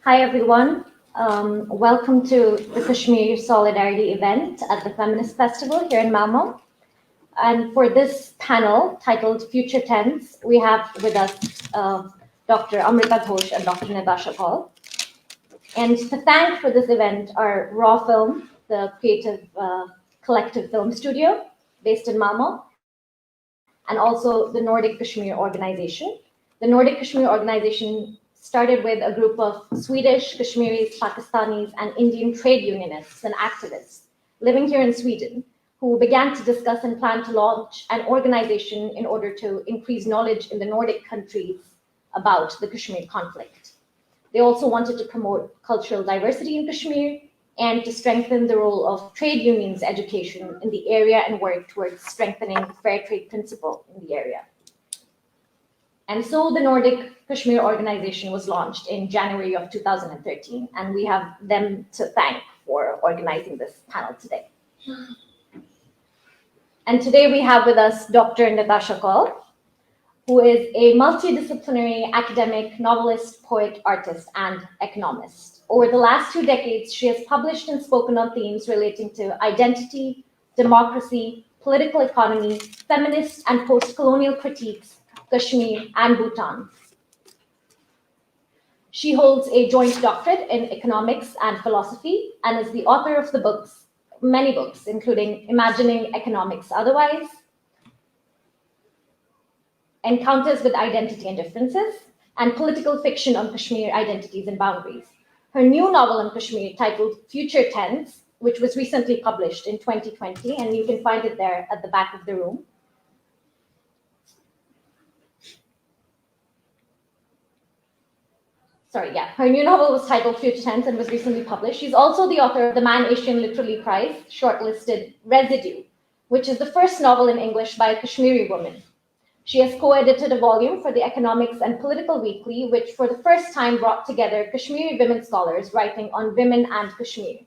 Hi, everyone. Welcome to the Kashmir Solidarity event at the Feminist Festival here in Malmö. And for this panel titled Future Tense, we have with us Dr. Amrita Ghosh and Dr. Nitasha Kaul. And to thank for this event are Raw Film, the creative collective film studio based in Malmö, and also the Nordic Kashmir Organization. The Nordic Kashmir Organization started with a group of Swedish, Kashmiris, Pakistanis, and Indian trade unionists and activists living here in Sweden, who began to discuss and plan to launch an organization in order to increase knowledge in the Nordic countries about the Kashmir conflict. They also wanted to promote cultural diversity in Kashmir and to strengthen the role of trade unions education in the area and work towards strengthening the fair trade principle in the area. And so the Nordic Kashmir Organization was launched in January of 2013, and we have them to thank for organizing this panel today. And today we have with us Dr. Nitasha Kaul, who is a multidisciplinary academic, novelist, poet, artist, and economist. Over the last 2 decades, she has published and spoken on themes relating to identity, democracy, political economy, feminist and post-colonial critiques, Kashmir, and Bhutan. She holds a joint doctorate in economics and philosophy and is the author of the books, many books, including Imagining Economics Otherwise, Encounters with Identity and Differences, and Political Fiction on Kashmir Identities and Boundaries. Her new novel on Kashmir, titled Future Tense, which was recently published in 2020, and you can find it there at the back of the room. Her new novel was titled Future Tense and was recently published. She's also the author of the Man Asian Literary Prize shortlisted Residue, which is the first novel in English by a Kashmiri woman. She has co-edited a volume for the Economics and Political Weekly, which for the first time brought together Kashmiri women scholars writing on women and Kashmir.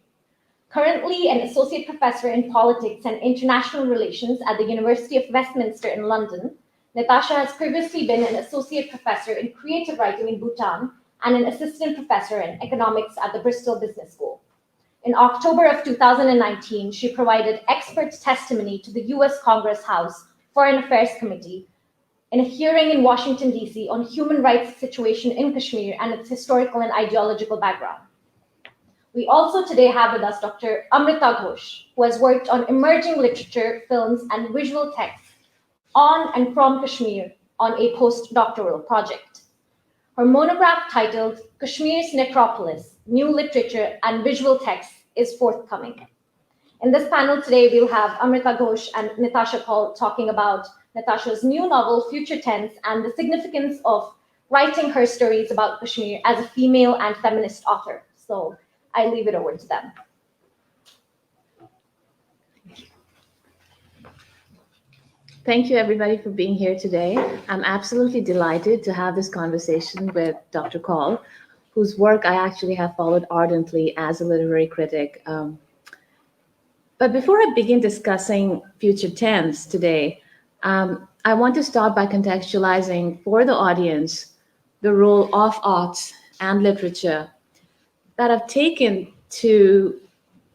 Currently an associate professor in politics and international relations at the University of Westminster in London, Nitasha has previously been an associate professor in creative writing in Bhutan and an assistant professor in economics at the Bristol Business School. In October of 2019, she provided expert testimony to the US Congress House Foreign Affairs Committee in a hearing in Washington, D.C. on human rights situation in Kashmir and its historical and ideological background. We also today have with us Dr. Amrita Ghosh, who has worked on emerging literature, films, and visual texts on and from Kashmir on a postdoctoral project. Her monograph titled Kashmir's Necropolis, New Literature and Visual Texts is forthcoming. In this panel today, we'll have Amrita Ghosh and Nitasha Kaul talking about Nitasha's new novel, Future Tense, and the significance of writing her stories about Kashmir as a female and feminist author. So I leave it over to them. Thank you, everybody, for being here today. I'm absolutely delighted to have this conversation with Dr. Kaul, whose work I actually have followed ardently as a literary critic. But before I begin discussing Future Tense today, I want to start by contextualizing for the audience the role of arts and literature that have taken to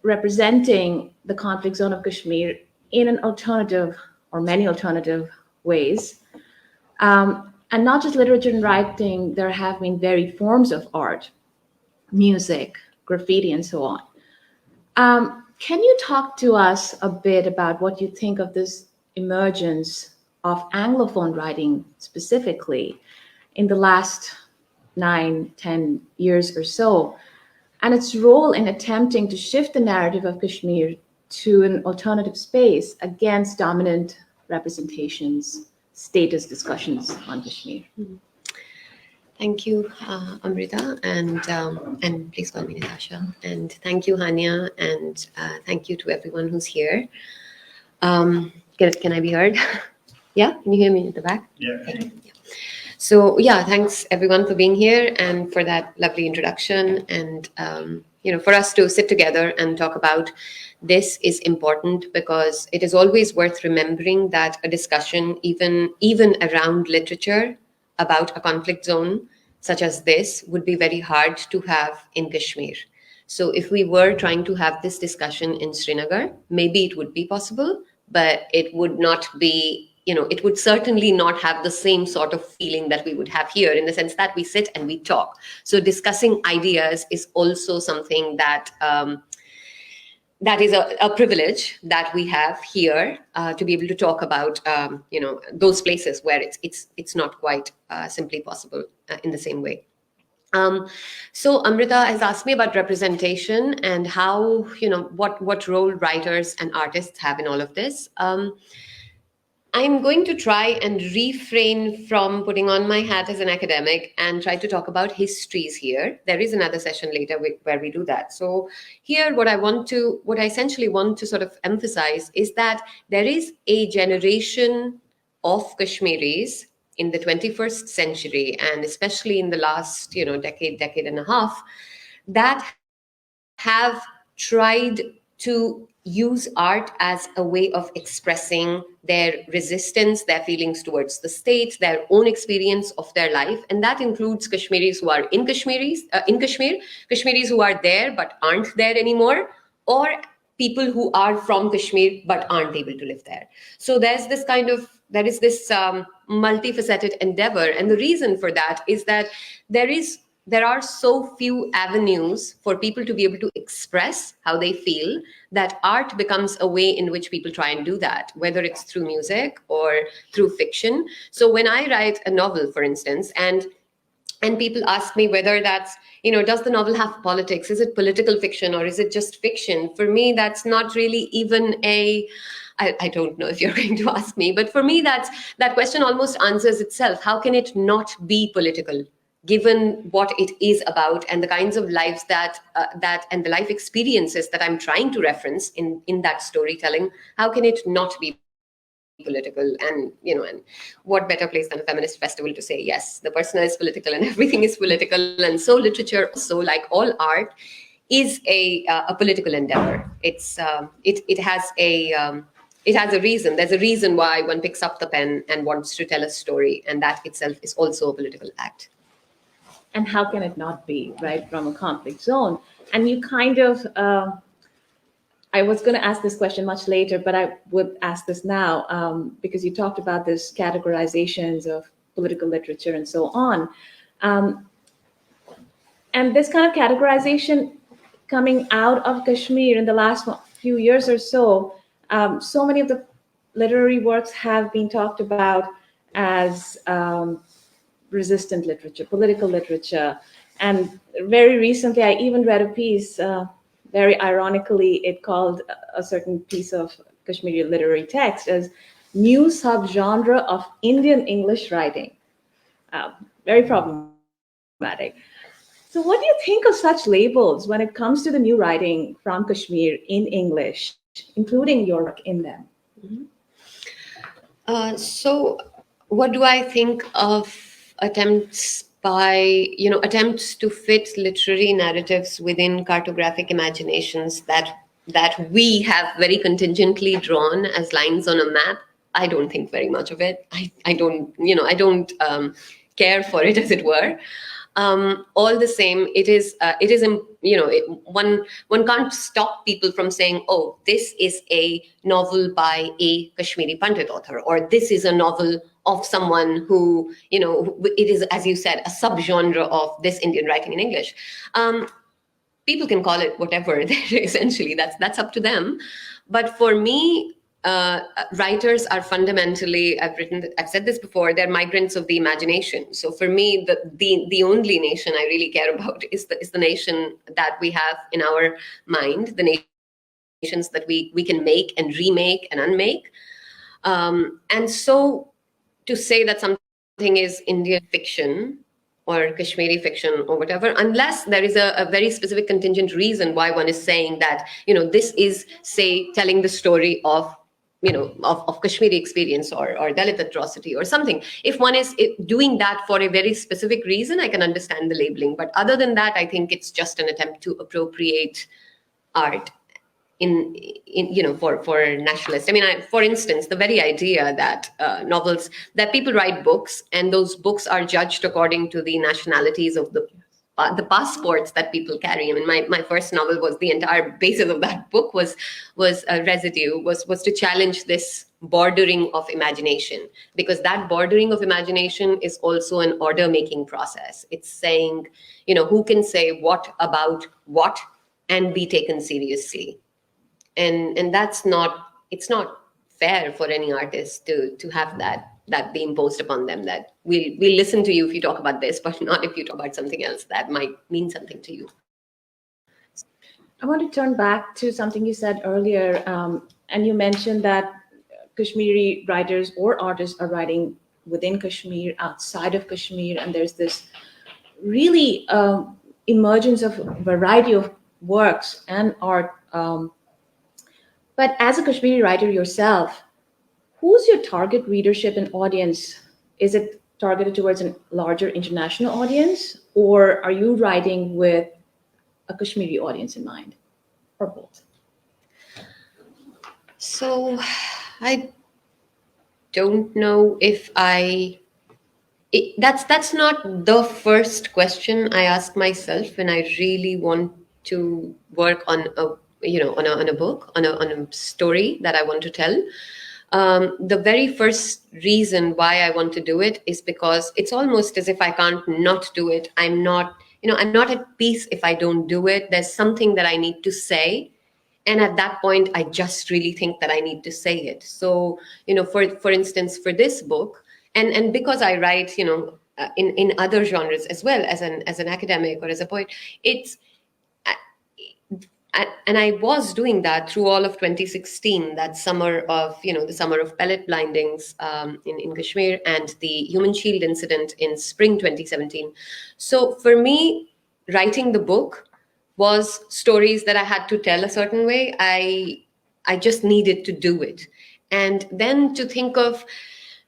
representing the conflict zone of Kashmir in an alternative or many alternative ways. And not just literature and writing, there have been varied forms of art, music, graffiti, and so on. Can you talk to us a bit about what you think of this emergence of Anglophone writing specifically in the last 9-10 years or so, and its role in attempting to shift the narrative of Kashmir to an alternative space against dominant representations, status discussions on Kashmir? Thank you, Amrita, and please call me Nitasha. And thank you, Hania, and thank you to everyone who's here. Can I be heard? Yeah, can you hear me at the back? Yeah. Okay. Yeah. So yeah, thanks everyone for being here and for that lovely introduction. And for us to sit together and talk about this is important because it is always worth remembering that a discussion, even around literature about a conflict zone, such as this would be very hard to have in Kashmir. So if we were trying to have this discussion in Srinagar, maybe it would be possible, but it would not be, it would certainly not have the same sort of feeling that we would have here, in the sense that we sit and we talk. So discussing ideas is also something that that is a privilege that we have here, to be able to talk about those places where it's not quite simply possible in the same way. So Amrita has asked me about representation and how, what role writers and artists have in all of this. I'm going to try and refrain from putting on my hat as an academic and try to talk about histories here. There is another session later where we do that. So here, what I essentially want to sort of emphasize is that there is a generation of Kashmiris in the 21st century, and especially in the last, decade and a half, that have tried to use art as a way of expressing their resistance, their feelings towards the state, their own experience of their life. And that includes Kashmiris who are in Kashmir, Kashmiris who are there but aren't there anymore, or people who are from Kashmir but aren't able to live there. So there is this multifaceted endeavor. And the reason for that is that there are so few avenues for people to be able to express how they feel, that art becomes a way in which people try and do that, whether it's through music or through fiction. So when I write a novel, for instance, and people ask me whether that's, does the novel have politics? Is it political fiction or is it just fiction? For me, that's not really even I don't know if you're going to ask me, but for me, that question almost answers itself. How can it not be political, given what it is about and the kinds of lives that and the life experiences that I'm trying to reference in that storytelling? How can it not be political? And what better place than a feminist festival to say, yes, the personal is political and everything is political. And so literature also, like all art, is a political endeavor. It has a reason. There's a reason why one picks up the pen and wants to tell a story, and that itself is also a political act. And how can it not be, right, from a conflict zone? And you kind of, I was going to ask this question much later, but I would ask this now, because you talked about this categorizations of political literature and so on. And this kind of categorization coming out of Kashmir in the last few years or so, so many of the literary works have been talked about as resistant literature, political literature. And very recently, I even read a piece, very ironically, it called a certain piece of Kashmiri literary text as new subgenre of Indian English writing. Very problematic. So what do you think of such labels when it comes to the new writing from Kashmir in English, including your work in them? Mm-hmm. So what do I think of attempts to fit literary narratives within cartographic imaginations that we have very contingently drawn as lines on a map? I don't think very much of it. I don't care for it, as it were. All the same, one can't stop people from saying, oh, this is a novel by a Kashmiri Pandit author, or this is a novel of someone who, it is, as you said, a subgenre of this Indian writing in English. People can call it whatever. Essentially, that's up to them. But for me, writers are fundamentally, I've said this before, they're migrants of the imagination. So for me, the only nation I really care about is the nation that we have in our mind, the nations that we can make and remake and unmake. And so to say that something is Indian fiction or Kashmiri fiction or whatever, unless there is a very specific contingent reason why one is saying that, this is, say, telling the story of Kashmiri experience or Dalit atrocity or something. If one is doing that for a very specific reason, I can understand the labeling. But other than that, I think it's just an attempt to appropriate art for nationalists. I mean, for instance, the very idea that novels, that people write books and those books are judged according to the nationalities of the passports that people carry. I mean, my first novel was, the entire basis of that book was a residue, was to challenge this bordering of imagination, because that bordering of imagination is also an order making process. It's saying, who can say what about what and be taken seriously. And that's not, it's not fair for any artist to have that be imposed upon them, that we'll listen to you if you talk about this, but not if you talk about something else that might mean something to you. I want to turn back to something you said earlier, and you mentioned that Kashmiri writers or artists are writing within Kashmir, outside of Kashmir, and there's this really emergence of a variety of works and art. But as a Kashmiri writer yourself, who's your target readership and audience? Is it targeted towards a larger international audience, or are you writing with a Kashmiri audience in mind, or both? So I don't know if that's not the first question I ask myself when I really want to work on a book, on a story that I want to tell. The very first reason why I want to do it is because it's almost as if I can't not do it. I'm not at peace if I don't do it. There's something that I need to say. And at that point, I just really think that I need to say it. So, for instance, for this book, and because I write, in other genres as well, as an academic or as a poet, and I was doing that through all of 2016, that summer of, the summer of pellet blindings in Kashmir, and the Human Shield incident in spring 2017. So for me, writing the book was stories that I had to tell a certain way. I just needed to do it. And then to think of,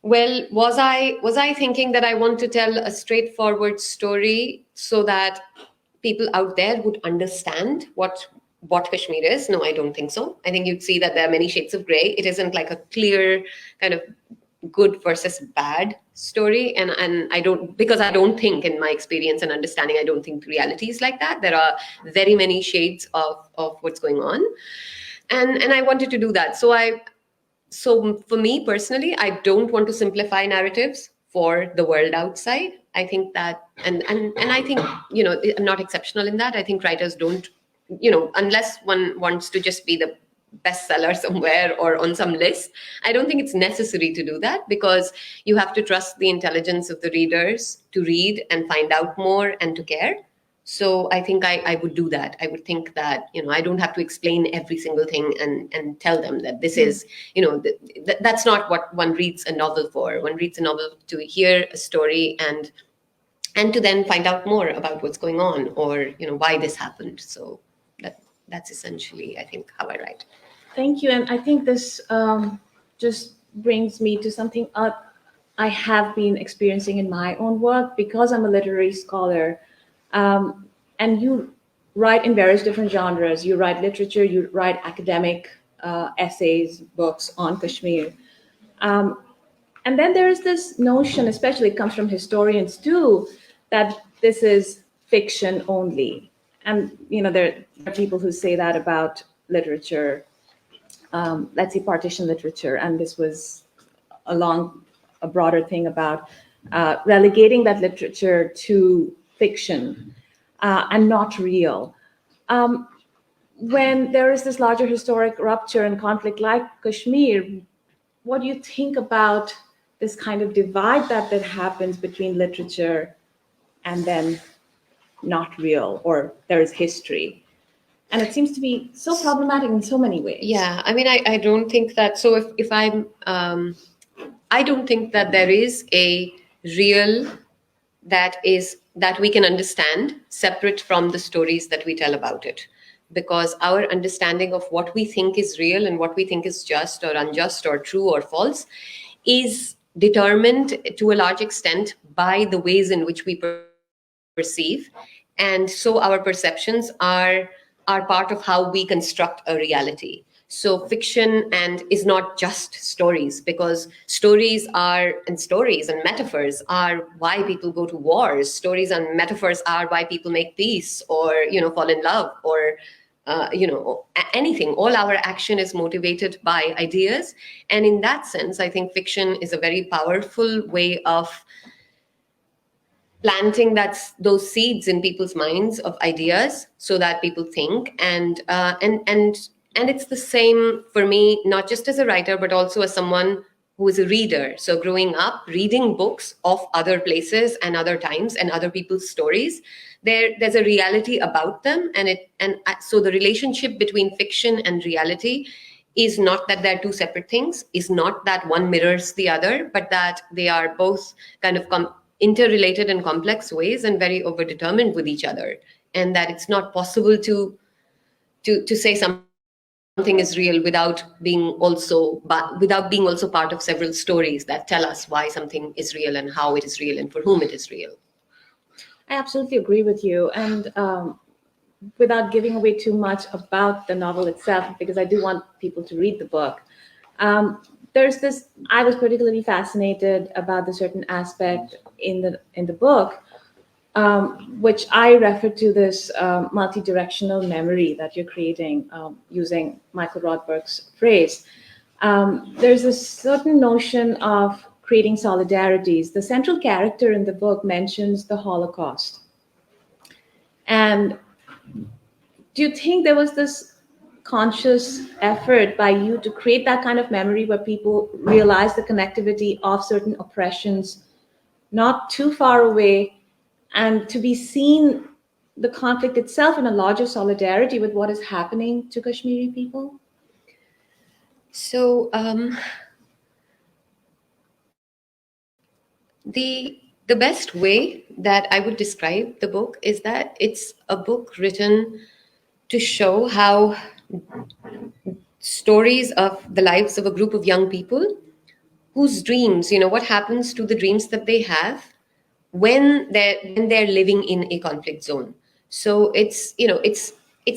well, was I thinking that I want to tell a straightforward story so that people out there would understand what Kashmir is? No, I don't think so. I think you'd see that there are many shades of gray. It isn't like a clear kind of good versus bad story. And I don't think, in my experience and understanding, I don't think reality is like that. There are very many shades of what's going on. And I wanted to do that. So for me personally, I don't want to simplify narratives for the world outside. I think that, and I think, I'm not exceptional in that. I think writers don't, unless one wants to just be the bestseller somewhere or on some list, I don't think it's necessary to do that, because you have to trust the intelligence of the readers to read and find out more and to care. So I think I would do that. I would think that, I don't have to explain every single thing and tell them that this is, that's not what one reads a novel for. One reads a novel to hear a story and to then find out more about what's going on, or, why this happened. So that's essentially, I think, how I write. Thank you. And I think this just brings me to something I have been experiencing in my own work, because I'm a literary scholar. And you write in various different genres. You write literature, you write academic essays, books on Kashmir. And then there is this notion, especially it comes from historians too, that this is fiction only. And there are people who say that about literature, let's say partition literature. And this was a broader thing about relegating that literature to fiction and not real. When there is this larger historic rupture and conflict like Kashmir, what do you think about this kind of divide that happens between literature and then not real, or there is history? And it seems to be so problematic in so many ways. Yeah, I mean, I don't think that. So if I'm, I don't think that there is a real that we can understand separate from the stories that we tell about it, because our understanding of what we think is real and what we think is just or unjust or true or false is determined to a large extent by the ways in which we perceive. And so our perceptions are are part of how we construct a reality. So fiction and is not just stories, because stories and metaphors are why people go to wars. Stories and metaphors are why people make peace, or fall in love, or anything. All our action is motivated by ideas, and in that sense, I think fiction is a very powerful way of planting those seeds in people's minds of ideas, so that people think. And it's the same for me, not just as a writer, but also as someone who is a reader. So growing up reading books of other places and other times and other people's stories, there's a reality about them, so the relationship between fiction and reality is not that they're two separate things, is not that one mirrors the other, but that they are both kind of interrelated in complex ways and very overdetermined with each other, and that it's not possible to say something is real without being also part of several stories that tell us why something is real and how it is real and for whom it is real. I absolutely agree with you. And without giving away too much about the novel itself, because I do want people to read the book, there's this, I was particularly fascinated about the certain aspect in the book, which I refer to this multi-directional memory that you're creating using Michael Rothberg's phrase. There's a certain notion of creating solidarities. The central character in the book mentions the Holocaust. And do you think there was this conscious effort by you to create that kind of memory where people realize the connectivity of certain oppressions not too far away, and to be seen the conflict itself in a larger solidarity with what is happening to Kashmiri people? So the best way that I would describe the book is that it's a book written to show how stories of the lives of a group of young people whose dreams, what happens to the dreams that they have when they're living in a conflict zone. So it's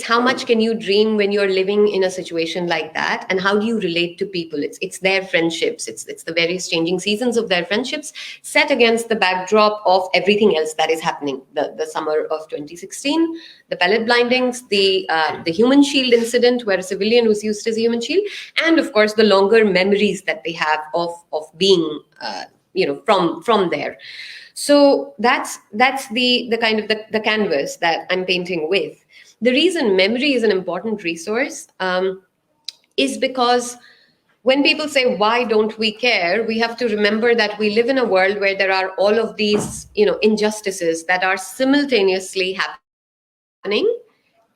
how much can you dream when you're living in a situation like that, and how do you relate to people? It's their friendships, it's the various changing seasons of their friendships set against the backdrop of everything else that is happening. The summer of 2016, the pellet blindings, the human shield incident where a civilian was used as a human shield, and of course the longer memories that they have of being from there. So that's the kind of the canvas that I'm painting with. The reason memory is an important resource is because when people say, why don't we care? We have to remember that we live in a world where there are all of these, injustices that are simultaneously happening.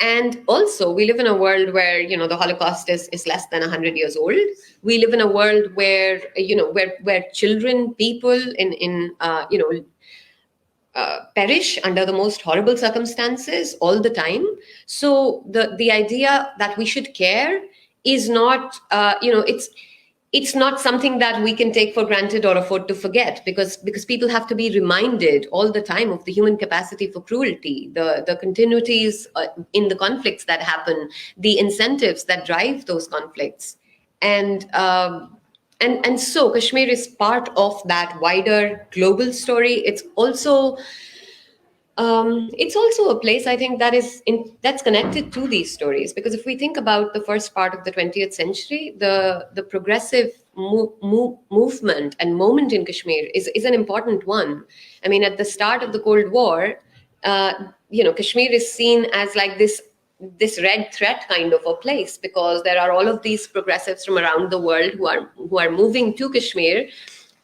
And also we live in a world where, the Holocaust is less than 100 years old. We live in a world where, where children, people perish under the most horrible circumstances all the time. So the idea that we should care is not, it's not something that we can take for granted or afford to forget, because people have to be reminded all the time of the human capacity for cruelty, the continuities in the conflicts that happen, the incentives that drive those conflicts. And so Kashmir is part of that wider global story. It's also a place, I think, that's connected to these stories, because if we think about the first part of the 20th century, the progressive movement and moment in Kashmir is an important one. I mean, at the start of the Cold War, Kashmir is seen as like this red threat kind of a place, because there are all of these progressives from around the world who are moving to Kashmir.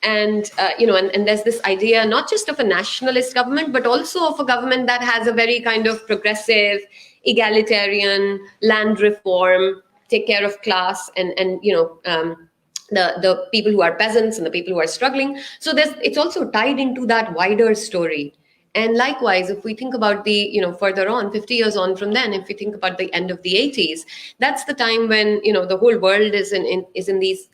And and there's this idea not just of a nationalist government, but also of a government that has a very kind of progressive, egalitarian, land reform, take care of class, and the people who are peasants and the people who are struggling. So it's also tied into that wider story. And likewise, if we think about the, further on, 50 years on from then, if we think about the end of the 80s, that's the time when, the whole world is in these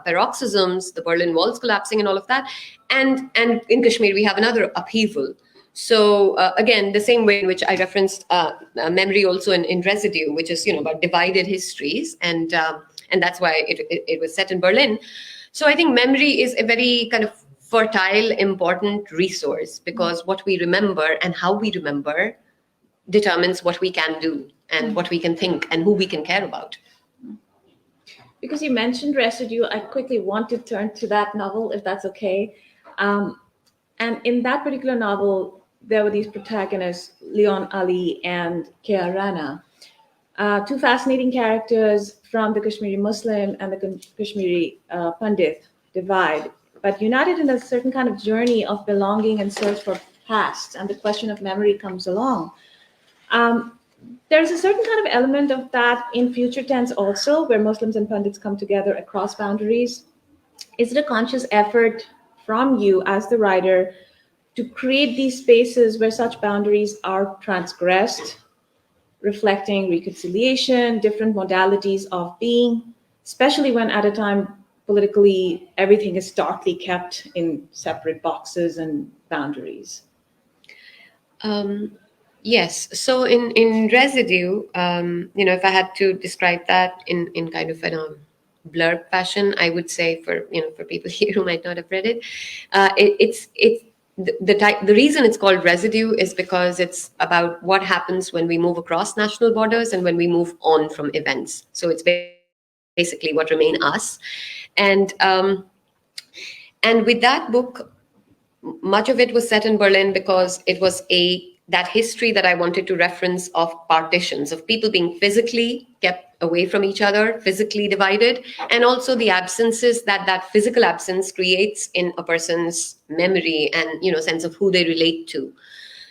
paroxysms, the Berlin Wall's collapsing and all of that. And in Kashmir, we have another upheaval. So again, the same way in which I referenced memory also in Residue, which is about divided histories, and that's why it was set in Berlin. So I think memory is a very kind of fertile, important resource, because what we remember and how we remember determines what we can do and what we can think and who we can care about. Because you mentioned Residue, I quickly want to turn to that novel, if that's okay. And in that particular novel, there were these protagonists, Leon Ali and Kea Rana, two fascinating characters from the Kashmiri Muslim and the Kashmiri Pandit divide, but united in a certain kind of journey of belonging and search for past, and the question of memory comes along. There's a certain kind of element of that in future tense also, where Muslims and Pandits come together across boundaries. Is it a conscious effort from you as the writer to create these spaces where such boundaries are transgressed, reflecting reconciliation, different modalities of being, especially when at a time politically everything is starkly kept in separate boxes and boundaries? Yes. So in Residue, if I had to describe that in kind of a blurb fashion, I would say for people here who might not have read it, it's the reason it's called Residue is because it's about what happens when we move across national borders and when we move on from events. So it's basically what remain us, and with that book, much of it was set in Berlin because it was that history that I wanted to reference of partitions, of people being physically kept away from each other, physically divided, and also the absences that physical absence creates in a person's memory and sense of who they relate to.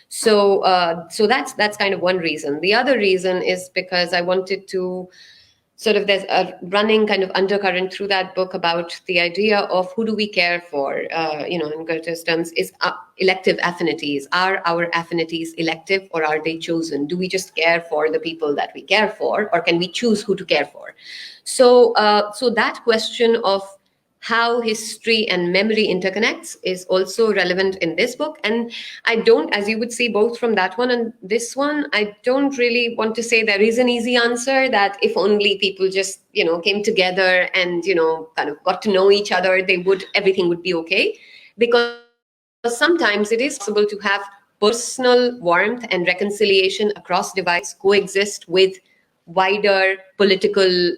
So that's kind of one reason. The other reason is because I wanted to there's a running kind of undercurrent through that book about the idea of who do we care for, in Goethe's terms, is elective affinities. Are our affinities elective or are they chosen? Do we just care for the people that we care for, or can we choose who to care for? So that question of how history and memory interconnects is also relevant in this book. And I don't, as you would see both from that one and this one, I don't really want to say there is an easy answer that if only people just, came together and, kind of got to know each other, everything would be okay. Because sometimes it is possible to have personal warmth and reconciliation across divides coexist with wider political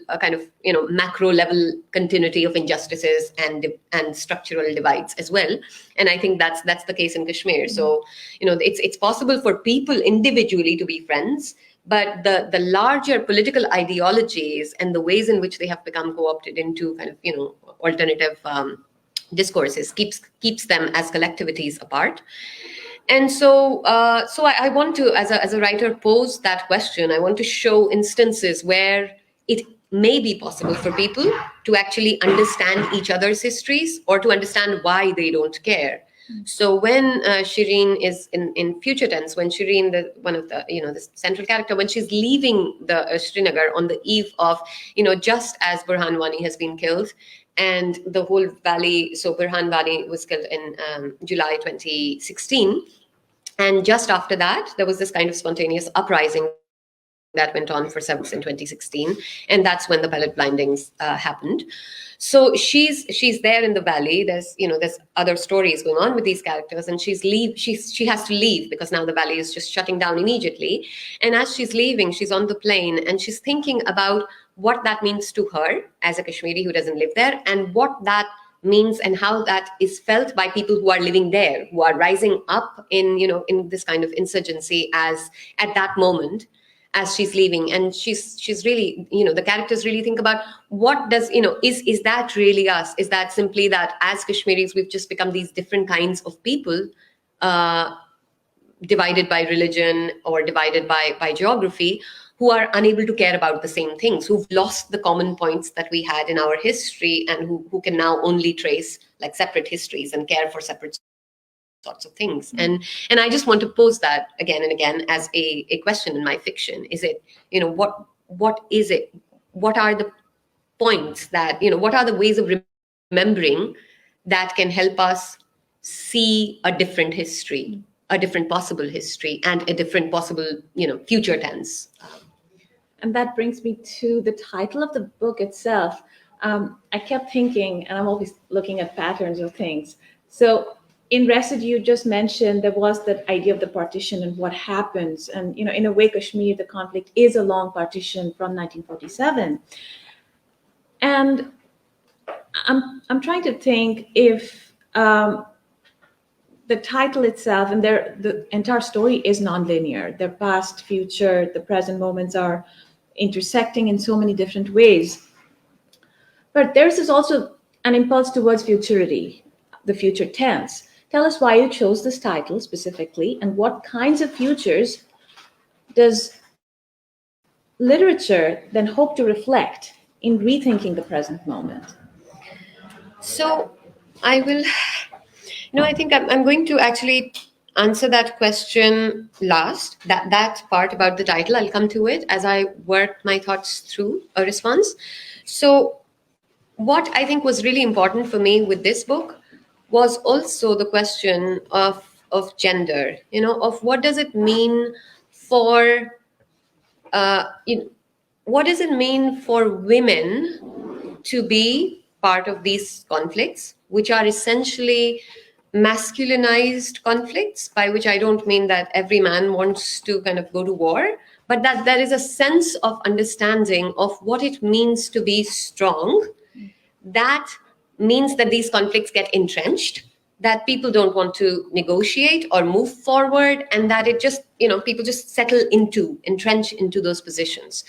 macro level continuity of injustices and structural divides as well. And I think that's the case in Kashmir. So it's possible for people individually to be friends, but the larger political ideologies and the ways in which they have become co-opted into kind of alternative discourses keeps them as collectivities apart. And so I want to, as a writer, pose that question. I want to show instances where it may be possible for people to actually understand each other's histories or to understand why they don't care. So when Shireen is in future tense, when Shireen, one of the the central character, when she's leaving the Srinagar on the eve of just as Burhan Wani has been killed, and the whole valley. So Burhan Wani was killed in July 2016. And just after that, there was this kind of spontaneous uprising that went on for 7 months in 2016. And that's when the pellet blindings happened. So she's there in the valley. There's other stories going on with these characters, and she has to leave because now the valley is just shutting down immediately. And as she's leaving, she's on the plane and she's thinking about what that means to her as a Kashmiri who doesn't live there, and what that means and how that is felt by people who are living there, who are rising up in this kind of insurgency as at that moment as she's leaving. And she's really, the characters really think about what does, is that really us? Is that simply that as Kashmiris, we've just become these different kinds of people, divided by religion or divided by geography, who are unable to care about the same things, who've lost the common points that we had in our history, and who can now only trace like separate histories and care for separate sorts of things. And I just want to pose that again and again as a question in my fiction. Is it, what is it? What are the points that, what are the ways of remembering that can help us see a different history a different possible history and a different possible, future tense. And that brings me to the title of the book itself. I kept thinking, and I'm always looking at patterns of things. So in Residue, you just mentioned there was that idea of the partition and what happens. And, in a way, Kashmir, the conflict is a long partition from 1947. And I'm trying to think if the title itself and the entire story is nonlinear. Their past, future, the present moments are intersecting in so many different ways. But there's also an impulse towards futurity, the future tense. Tell us why you chose this title specifically, and what kinds of futures does literature then hope to reflect in rethinking the present moment? So I will, I think I'm going to actually answer that question last. That part about the title, I'll come to it as I work my thoughts through a response. So what I think was really important for me with this book was also the question of gender, of what does it mean for, what does it mean for women to be part of these conflicts, which are essentially masculinized conflicts, by which I don't mean that every man wants to kind of go to war, but that there is a sense of understanding of what it means to be strong. That means that these conflicts get entrenched, that people don't want to negotiate or move forward, and that it just, people just entrench into those positions.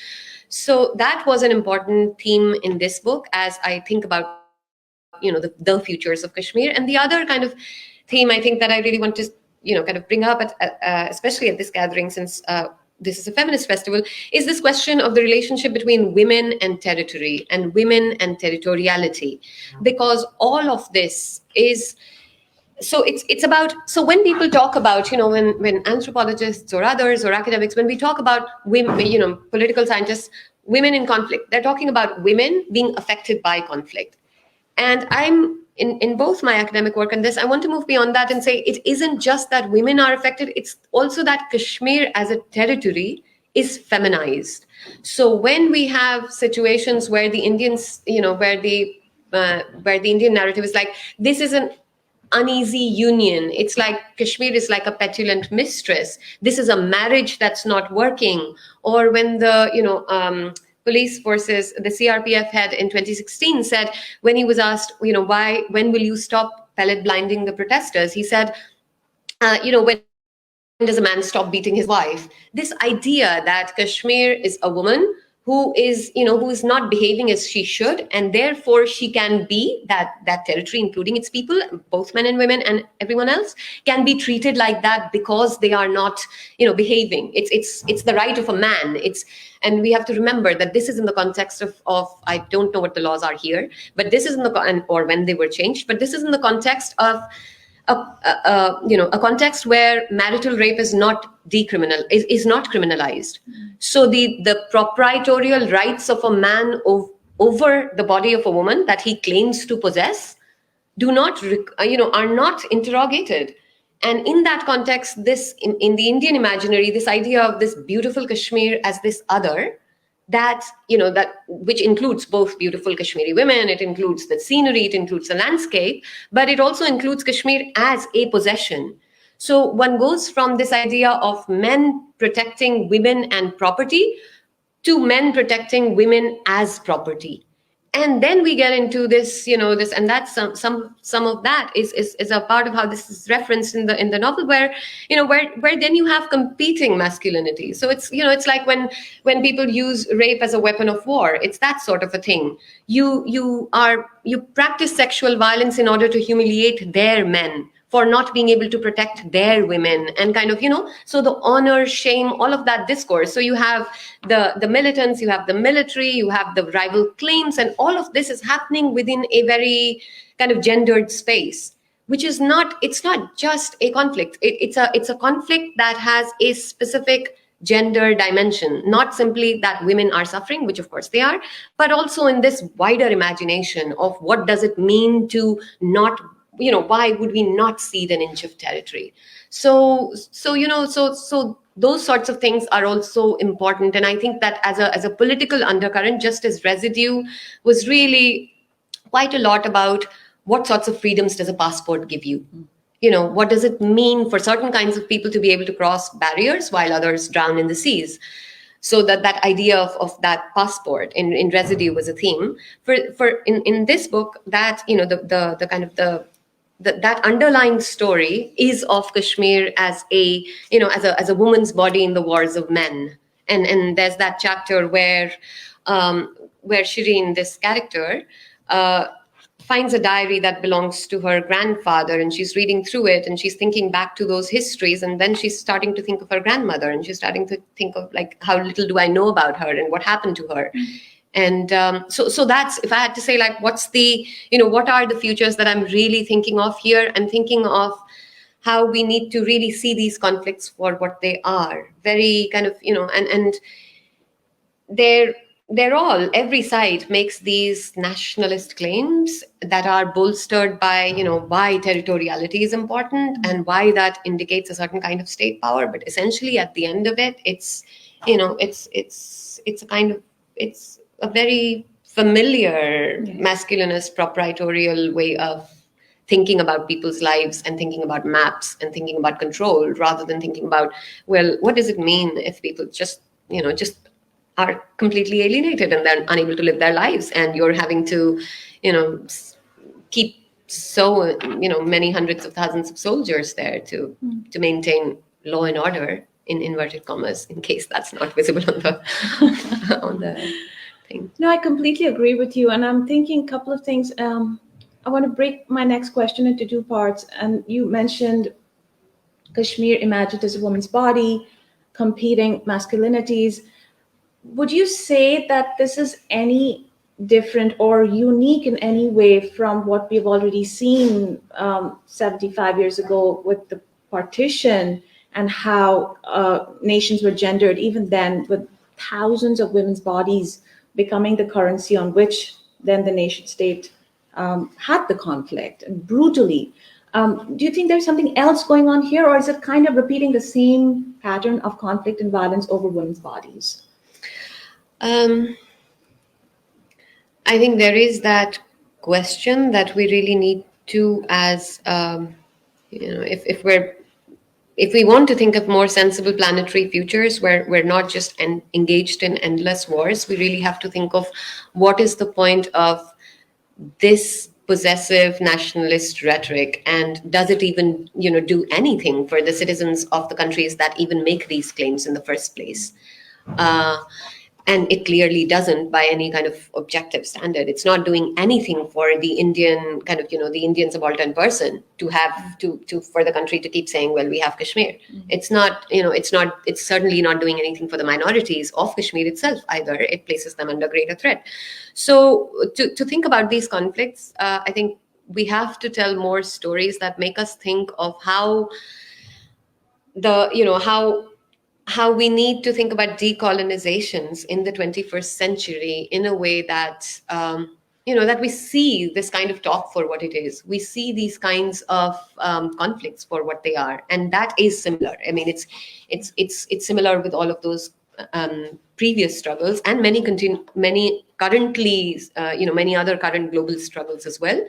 So that was an important theme in this book as I think about, the futures of Kashmir. And the other kind of theme I think that I really want to, kind of bring up, especially at this gathering, since this is a feminist festival, is this question of the relationship between women and territory and women and territoriality. Because all of this is, so it's about, so when people talk about, when anthropologists or others or academics, when we talk about women, political scientists, women in conflict, they're talking about women being affected by conflict. And I'm in both my academic work and this, I want to move beyond that and say it isn't just that women are affected, it's also that Kashmir as a territory is feminized. So when we have situations where the Indians, where the Indian narrative is like, this is an uneasy union, it's like Kashmir is like a petulant mistress, this is a marriage that's not working, or when the, police forces, the CRPF head in 2016 said, when he was asked, when will you stop pellet blinding the protesters? He said, when does a man stop beating his wife? This idea that Kashmir is a woman who is not behaving as she should, and therefore she can be that territory, including its people, both men and women and everyone else, can be treated like that because they are not, behaving. It's the right of a man. And we have to remember that this is in the context of I don't know what the laws are here, but this is or when they were changed, but this is in the context of a context where marital rape is not criminalized. So the proprietorial rights of a man over the body of a woman that he claims to possess are not interrogated. And in that context, this in the Indian imaginary, this idea of this beautiful Kashmir as this other, that which includes both beautiful Kashmiri women, it includes the scenery, it includes the landscape, but it also includes Kashmir as a possession. So one goes from this idea of men protecting women and property to men protecting women as property. And then we get into this, this, and that's some of that is a part of how this is referenced in the novel, where then you have competing masculinity. So it's like when people use rape as a weapon of war, it's that sort of a thing. You practice sexual violence in order to humiliate their men for not being able to protect their women, and kind of, so the honor, shame, all of that discourse. So you have the militants, you have the military, you have the rival claims, and all of this is happening within a very kind of gendered space, which is it's not just a conflict. It's a conflict that has a specific gender dimension, not simply that women are suffering, which of course they are, but also in this wider imagination of what does it mean to not why would we not cede an inch of territory? So those sorts of things are also important. And I think that as a political undercurrent, just as residue was really quite a lot about what sorts of freedoms does a passport give you. What does it mean for certain kinds of people to be able to cross barriers while others drown in the seas? So that idea of that passport in residue was a theme for in this book, that the kind of that underlying story is of Kashmir as as a woman's body in the wars of men. And there's that chapter where Shireen, this character, finds a diary that belongs to her grandfather, and she's reading through it and she's thinking back to those histories, and then she's starting to think of her grandmother, and she's starting to think of like, how little do I know about her and what happened to her. And so that's, if I had to say, like, what's the what are the futures that I'm really thinking of here? I'm thinking of how we need to really see these conflicts for what they are, very kind of and they're all, every side makes these nationalist claims that are bolstered by why territoriality is important and why that indicates a certain kind of state power. But essentially at the end of it, it's it's a very familiar masculinist proprietorial way of thinking about people's lives and thinking about maps and thinking about control, rather than thinking about, well, what does it mean if people just are completely alienated and they're unable to live their lives, and you're having to keep so many hundreds of thousands of soldiers there to maintain law and order, in inverted commas, in case that's not visible on the on the thing. No, I completely agree with you, and I'm thinking a couple of things. I want to break my next question into two parts. And you mentioned Kashmir imagined as a woman's body, competing masculinities. Would you say that this is any different or unique in any way from what we've already seen 75 years ago with the partition, and how nations were gendered even then, with thousands of women's bodies becoming the currency on which then the nation state had the conflict, and brutally? Do you think there's something else going on here, or is it kind of repeating the same pattern of conflict and violence over women's bodies? I think there is that question that we really need to, as if we want to think of more sensible planetary futures where we're not just engaged in endless wars, we really have to think of what is the point of this possessive nationalist rhetoric, and does it even do anything for the citizens of the countries that even make these claims in the first place? And it clearly doesn't by any kind of objective standard. It's not doing anything for the Indian kind of, the Indian subaltern person to have to for the country to keep saying, well, we have Kashmir. It's not, it's certainly not doing anything for the minorities of Kashmir itself either. It places them under greater threat. So to think about these conflicts, I think we have to tell more stories that make us think of how how we need to think about decolonizations in the 21st century in a way that that we see this kind of talk for what it is. We see these kinds of conflicts for what they are, and that is similar. I mean, it's similar with all of those previous struggles, and many currently many other current global struggles as well.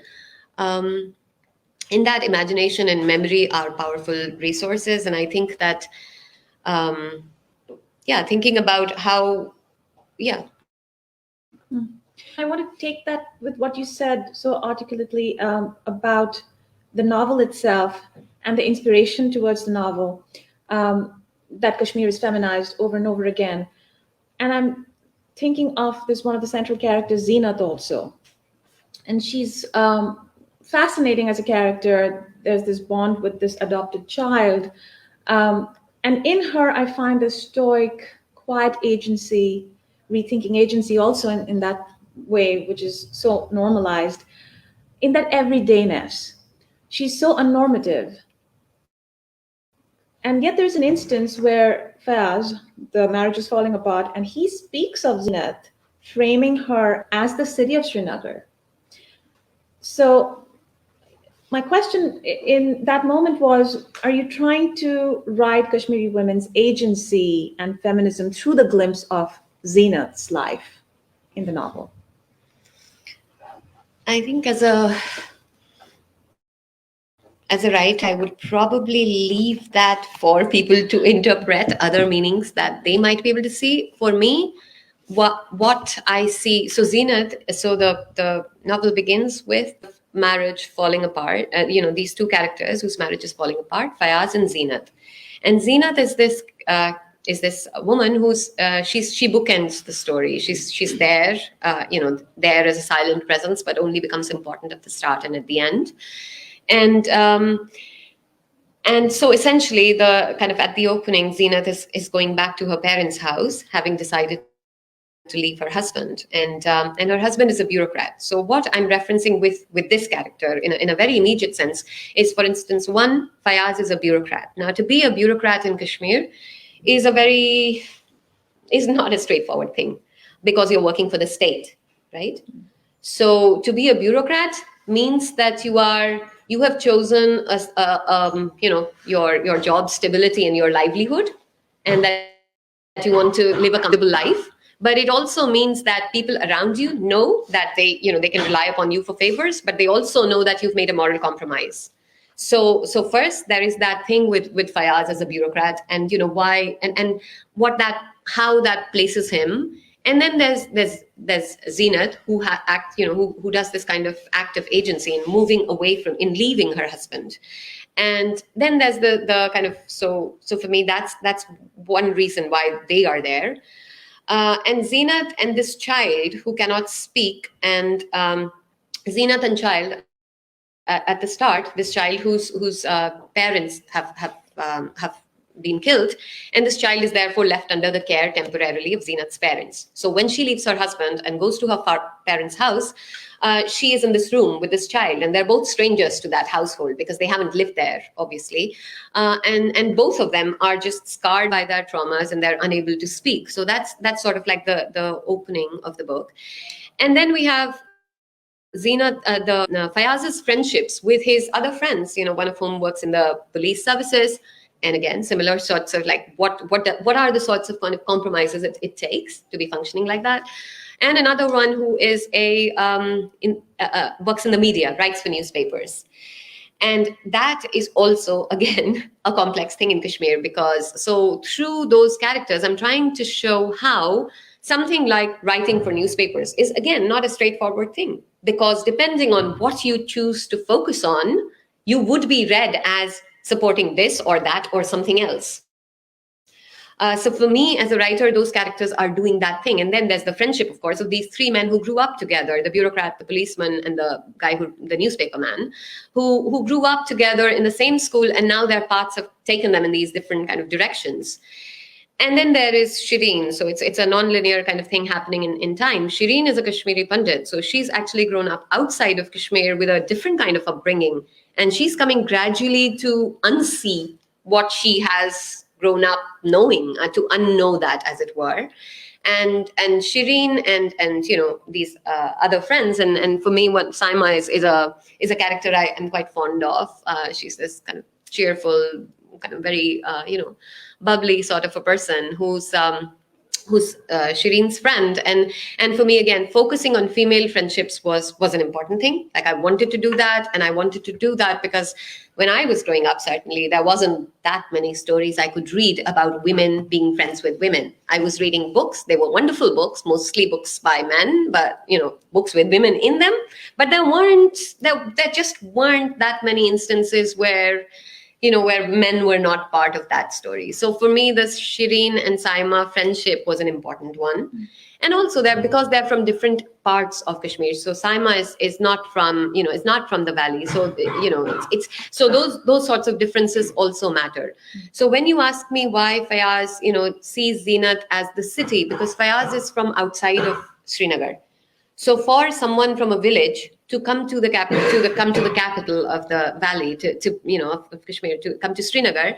In that, imagination and memory are powerful resources, and I think that thinking about how I want to take that with what you said so articulately about the novel itself and the inspiration towards the novel, that Kashmir is feminized over and over again. And I'm thinking of this one of the central characters, Zeenat, also. And she's fascinating as a character. There's this bond with this adopted child. And in her, I find a stoic, quiet agency, rethinking agency also in that way, which is so normalized, in that everydayness. She's so unnormative. And yet there's an instance where Fayaz, the marriage is falling apart, and he speaks of Zeenat, framing her as the city of Srinagar. So my question in that moment was, are you trying to write Kashmiri women's agency and feminism through the glimpse of Zeenat's life in the novel? I think as a writer, I would probably leave that for people to interpret other meanings that they might be able to see. For me, what I see, so Zeenat, so the novel begins with marriage falling apart. These two characters whose marriage is falling apart, Fayaz and Zeenat. And Zeenat is this woman who's she bookends the story. She's there, there as a silent presence, but only becomes important at the start and at the end. And so essentially, the kind of at the opening, Zeenat is going back to her parents' house, having decided to leave her husband, and her husband is a bureaucrat. So what I'm referencing with this character in a very immediate sense is, for instance, one, Fayaz is a bureaucrat. Now, to be a bureaucrat in Kashmir is not a straightforward thing, because you're working for the state, right? So to be a bureaucrat means that you have chosen your job stability and your livelihood, and that you want to live a comfortable life. But it also means that people around you know that they can rely upon you for favors, but they also know that you've made a moral compromise. So first there is that thing with Fayaz as a bureaucrat, and why and how that places him. And then there's Zeenat, who who does this kind of act of agency in moving away in leaving her husband. And then there's the kind of so for me that's one reason why they are there. And Zeenat and this child who cannot speak, and Zeenat and child at the start, this child whose parents have been killed, and this child is therefore left under the care temporarily of Zeenat's parents. So when she leaves her husband and goes to her parents' house, she is in this room with this child, and they're both strangers to that household because they haven't lived there, obviously. And both of them are just scarred by their traumas, and they're unable to speak. So that's sort of like the opening of the book. And then we have Zeenat, Fayaz's friendships with his other friends, one of whom works in the police services. And again, similar sorts of like what are the sorts of kind of compromises it takes to be functioning like that. And another one who is works in the media, writes for newspapers. And that is also, again, a complex thing in Kashmir, because so through those characters, I'm trying to show how something like writing for newspapers is, again, not a straightforward thing, because depending on what you choose to focus on, you would be read as supporting this or that or something else. So for me as a writer, those characters are doing that thing. And then there's the friendship, of course, of these three men who grew up together, the bureaucrat, the policeman, and the guy the newspaper man, who grew up together in the same school, and now their paths have taken them in these different kind of directions. And then there is Shireen. So it's a non-linear kind of thing happening in time. Shireen is a Kashmiri Pandit. So she's actually grown up outside of Kashmir with a different kind of upbringing. And she's coming gradually to unsee what she has grown up knowing, to unknow that, as it were. And Shireen and these other friends, and for me, what Saima is a character I am quite fond of. She's this kind of cheerful, kind of very bubbly sort of a person who's Shireen's friend, and for me, again, focusing on female friendships was an important thing. Like I wanted to do that, and I wanted to do that because when I was growing up, certainly there wasn't that many stories I could read about women being friends with women. I was reading books; they were wonderful books, mostly books by men, but books with women in them. But there just weren't that many instances where men were not part of that story. So for me, this Shireen and Saima friendship was an important one. And also because they're from different parts of Kashmir. So Saima is not from, is not from the valley. So, so those sorts of differences also matter. So when you ask me why Fayaz, sees Zeenat as the city, because Fayaz is from outside of Srinagar. So for someone from a village to come to the capital of the valley, of Kashmir, to come to Srinagar,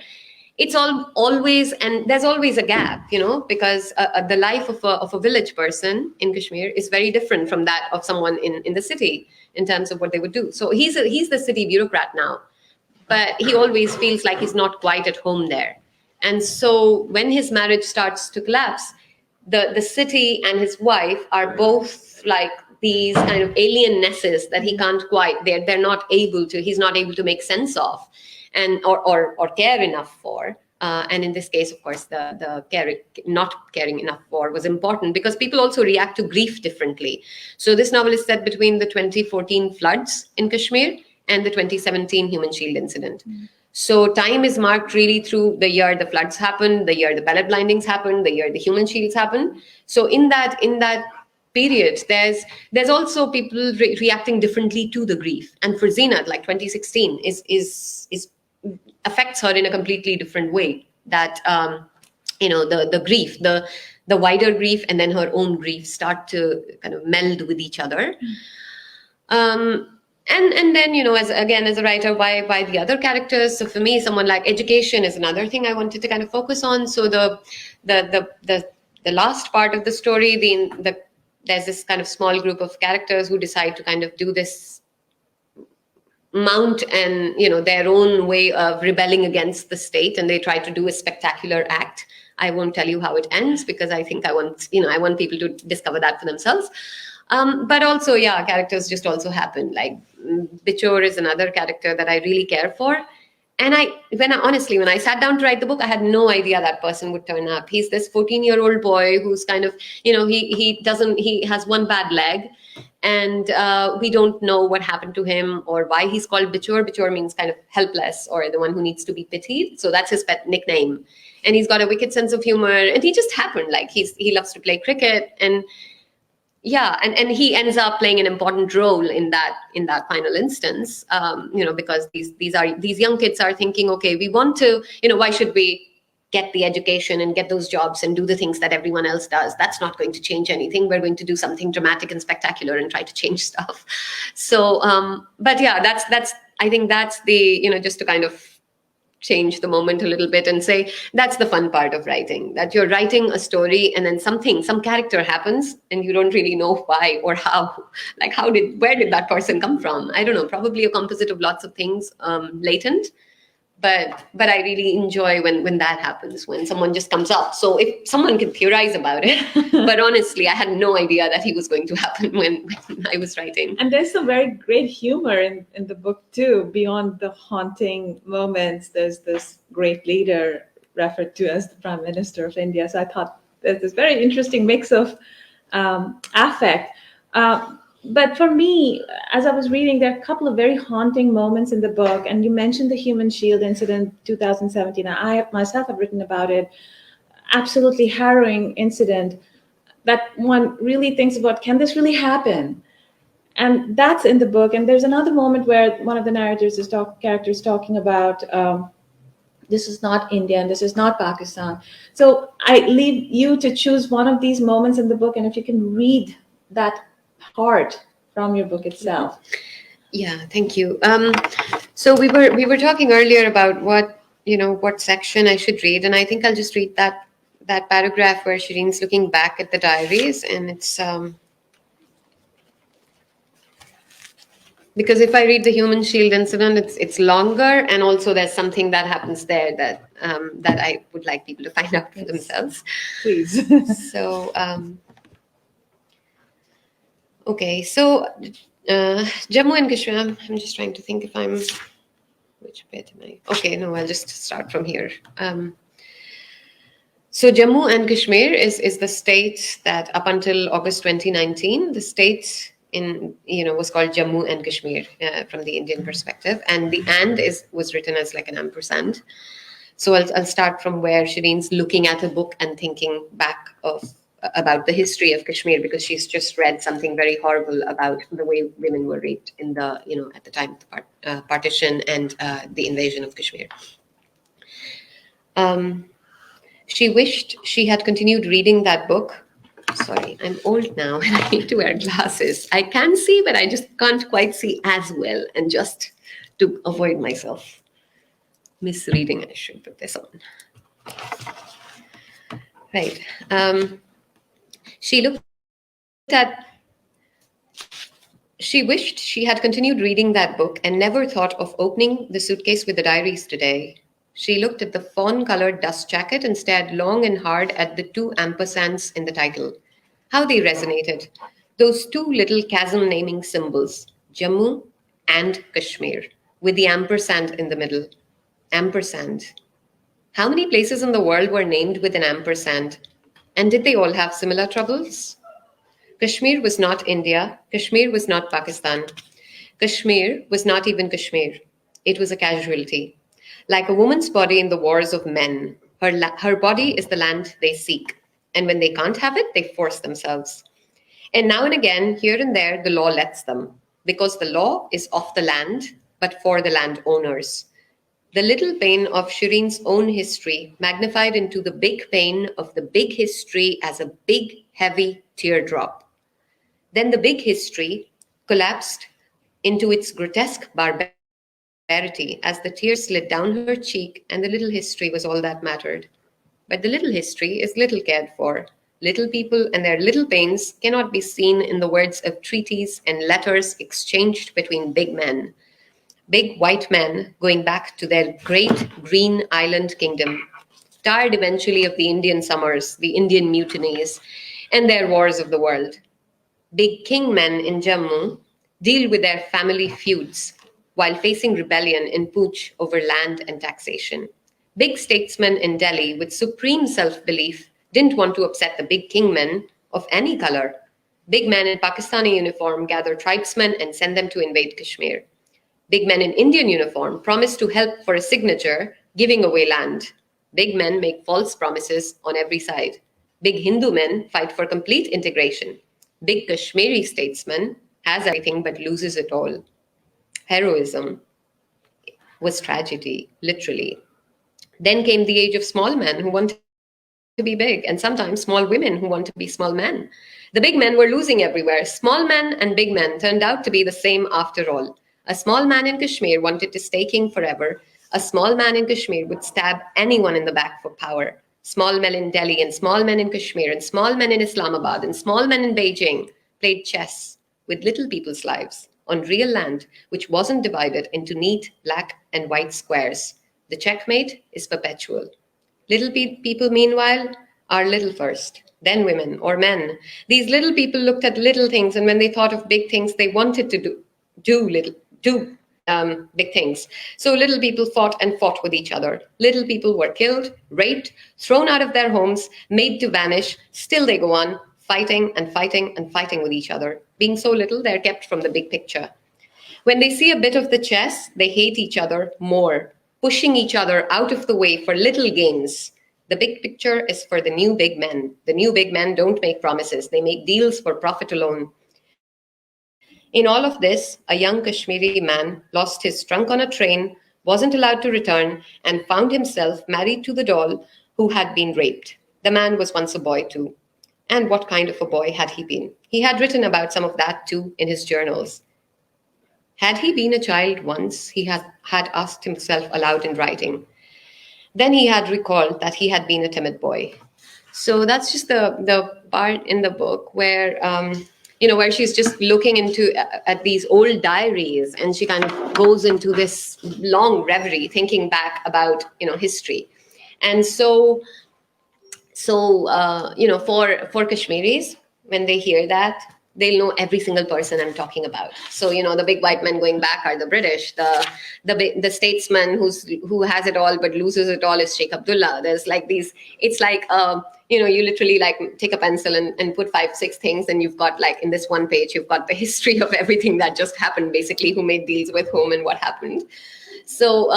it's always, and there's always a gap, because the life of a village person in Kashmir is very different from that of someone in the city. in terms of what they would do. So he's the city bureaucrat now, but he always feels like he's not quite at home there. And so when his marriage starts to collapse, the city and his wife are both like these kind of alienesses that he can't quite, they're not able to, he's not able to make sense of, and or care enough for. And in this case, of course, the not caring enough for was important, because people also react to grief differently. So this novel is set between the 2014 floods in Kashmir and the 2017 Human Shield incident. So time is marked really through the year the floods happened, the year the pellet blindings happened, the year the human shields happened. So in that period, there's also people reacting differently to the grief. And for Zeenat, like 2016 is affects her in a completely different way. That the grief, the wider grief, and then her own grief start to kind of meld with each other. And then, as a writer, why the other characters? So for me, someone like education is another thing I wanted to kind of focus on. So the last part of the story, there's this kind of small group of characters who decide to kind of do this mount and their own way of rebelling against the state, and they try to do a spectacular act. I won't tell you how it ends, because I think I want people to discover that for themselves. But also, characters just also happen. Like Bichor is another character that I really care for. And when I sat down to write the book, I had no idea that person would turn up. He's this 14-year-old boy who's kind of, he has one bad leg, and we don't know what happened to him or why he's called Bichor. Bichor means kind of helpless, or the one who needs to be pitied. So that's his pet nickname. And he's got a wicked sense of humor, and he just happened. Like he loves to play cricket, and and he ends up playing an important role in that final instance, because these young kids are thinking, okay, we want to, why should we get the education and get those jobs and do the things that everyone else does? That's not going to change anything. We're going to do something dramatic and spectacular and try to change stuff. So, that's I think that's the, just to kind of change the moment a little bit and say that's the fun part of writing, that you're writing a story and then some character happens and you don't really know why or how, like where did that person come from? I don't know, probably a composite of lots of things latent. But I really enjoy when that happens, when someone just comes up. So if someone can theorize about it, but honestly, I had no idea that he was going to happen when I was writing. And there's some very great humor in the book too. Beyond the haunting moments, there's this great leader referred to as the Prime Minister of India. So I thought there's this very interesting mix of affect. But for me, as I was reading, there are a couple of very haunting moments in the book. And you mentioned the Human Shield incident 2017. I myself have written about it. Absolutely harrowing incident that one really thinks about, can this really happen? And that's in the book. And there's another moment where one of the narrators characters talking about this is not India and this is not Pakistan. So I leave you to choose one of these moments in the book. And if you can read that part from your book itself. Yeah, thank you. So we were talking earlier about what section I should read, and I think I'll just read that paragraph where Shireen's looking back at the diaries, and it's because if I read the Human Shield incident, it's longer, and also there's something that happens there that I would like people to find out for themselves. Please. So. Okay, so Jammu and Kashmir, I'm just trying to think which bit am I? Okay, no, I'll just start from here. So Jammu and Kashmir is the state that up until August 2019, the state was called Jammu and Kashmir from the Indian perspective, and the and was written as like an ampersand. So I'll start from where Shireen's looking at a book and thinking back about the history of Kashmir, because she's just read something very horrible about the way women were raped in the, at the time of the partition and the invasion of Kashmir. She wished she had continued reading that book. Sorry, I'm old now and I need to wear glasses. I can see, but I just can't quite see as well. And just to avoid myself misreading, I should put this on. Right. She looked at She wished she had continued reading that book and never thought of opening the suitcase with the diaries today. She looked at the fawn-colored dust jacket and stared long and hard at the 2 ampersands in the title. How they resonated. Those 2 little chasm-naming symbols, Jammu and Kashmir, with the ampersand in the middle. Ampersand. How many places in the world were named with an ampersand? And did they all have similar troubles? Kashmir was not India. Kashmir was not Pakistan. Kashmir was not even Kashmir. It was a casualty. Like a woman's body in the wars of men, her body is the land they seek. And when they can't have it, they force themselves. And now and again, here and there, the law lets them, because the law is of the land, but for the landowners. The little pain of Shireen's own history magnified into the big pain of the big history as a big, heavy teardrop. Then the big history collapsed into its grotesque barbarity as the tears slid down her cheek, and the little history was all that mattered. But the little history is little cared for. Little people and their little pains cannot be seen in the words of treaties and letters exchanged between big men. Big white men going back to their great green island kingdom, tired eventually of the Indian summers, the Indian mutinies, and their wars of the world. Big king men in Jammu deal with their family feuds while facing rebellion in Pooch over land and taxation. Big statesmen in Delhi with supreme self-belief didn't want to upset the big king men of any color. Big men in Pakistani uniform gather tribesmen and send them to invade Kashmir. Big men in Indian uniform promise to help for a signature, giving away land. Big men make false promises on every side. Big Hindu men fight for complete integration. Big Kashmiri statesman has everything but loses it all. Heroism was tragedy, literally. Then came the age of small men who want to be big, and sometimes small women who want to be small men. The big men were losing everywhere. Small men and big men turned out to be the same after all. A small man in Kashmir wanted to stay king forever. A small man in Kashmir would stab anyone in the back for power. Small men in Delhi and small men in Kashmir and small men in Islamabad and small men in Beijing played chess with little people's lives on real land, which wasn't divided into neat black and white squares. The checkmate is perpetual. Little people, meanwhile, are little first, then women or men. These little people looked at little things, and when they thought of big things, they wanted to do big things. So little people fought with each other. Little people were killed, raped, thrown out of their homes, made to vanish. Still they go on fighting and fighting and fighting with each other. Being so little, they're kept from the big picture. When they see a bit of the chess, they hate each other more, pushing each other out of the way for little gains. The big picture is for the new big men. The new big men don't make promises. They make deals for profit alone. In all of this, a young Kashmiri man lost his trunk on a train, wasn't allowed to return, and found himself married to the doll who had been raped. The man was once a boy too. And what kind of a boy had he been? He had written about some of that too in his journals. Had he been a child once, he had asked himself aloud in writing. Then he had recalled that he had been a timid boy. So that's just the part in the book where where she's just looking at these old diaries, and she kind of goes into this long reverie, thinking back about history. And so for Kashmiris, when they hear that, they'll know every single person I'm talking about. So the big white men going back are the British. The statesman who has it all but loses it all is Sheikh Abdullah. There's like these. It's like you literally like take a pencil and put 5-6 things, and you've got like in this one page you've got the history of everything that just happened, basically who made deals with whom and what happened. So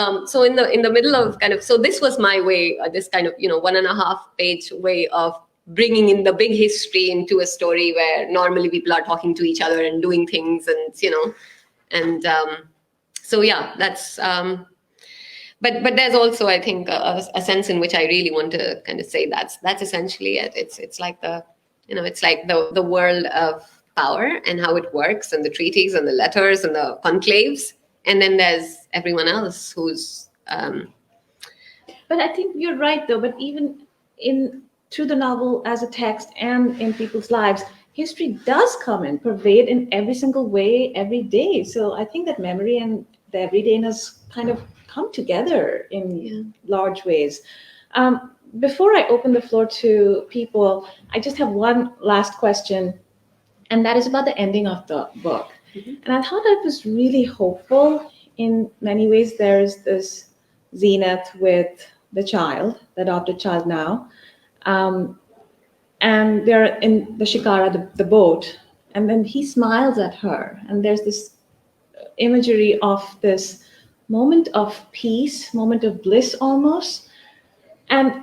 in the middle of so this was my way, this kind of 1.5 page way of bringing in the big history into a story where normally people are talking to each other and doing things, and that's. But there's also, I think, a sense in which I really want to kind of say that's essentially it. It's like the world of power and how it works, and the treaties and the letters and the conclaves, and then there's everyone else who's. But I think you're right, though. But even through the novel as a text and in people's lives, history does come and pervade in every single way every day. So I think that memory and the everydayness kind of come together in large ways. Before I open the floor to people, I just have one last question, and that is about the ending of the book. And I thought it was really hopeful in many ways. There's this Zenith with the child, the adopted child now. And they're in the shikara, the boat, and then he smiles at her. And there's this imagery of this moment of peace, moment of bliss almost. And